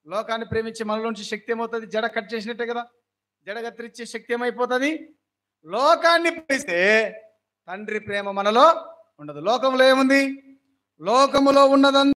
లోకాన్ని ప్రేమించి మనలోంచి శక్తి ఏమవుతుంది? జడ కట్ చేసినట్టే కదా, జడ కత్తిరించే శక్తి ఏమైపోతుంది? లోకాన్ని ప్రేమిస్తే తండ్రి ప్రేమ మనలో ఉండదు. లోకంలో ఏముంది? లోకములో ఉన్నదంతా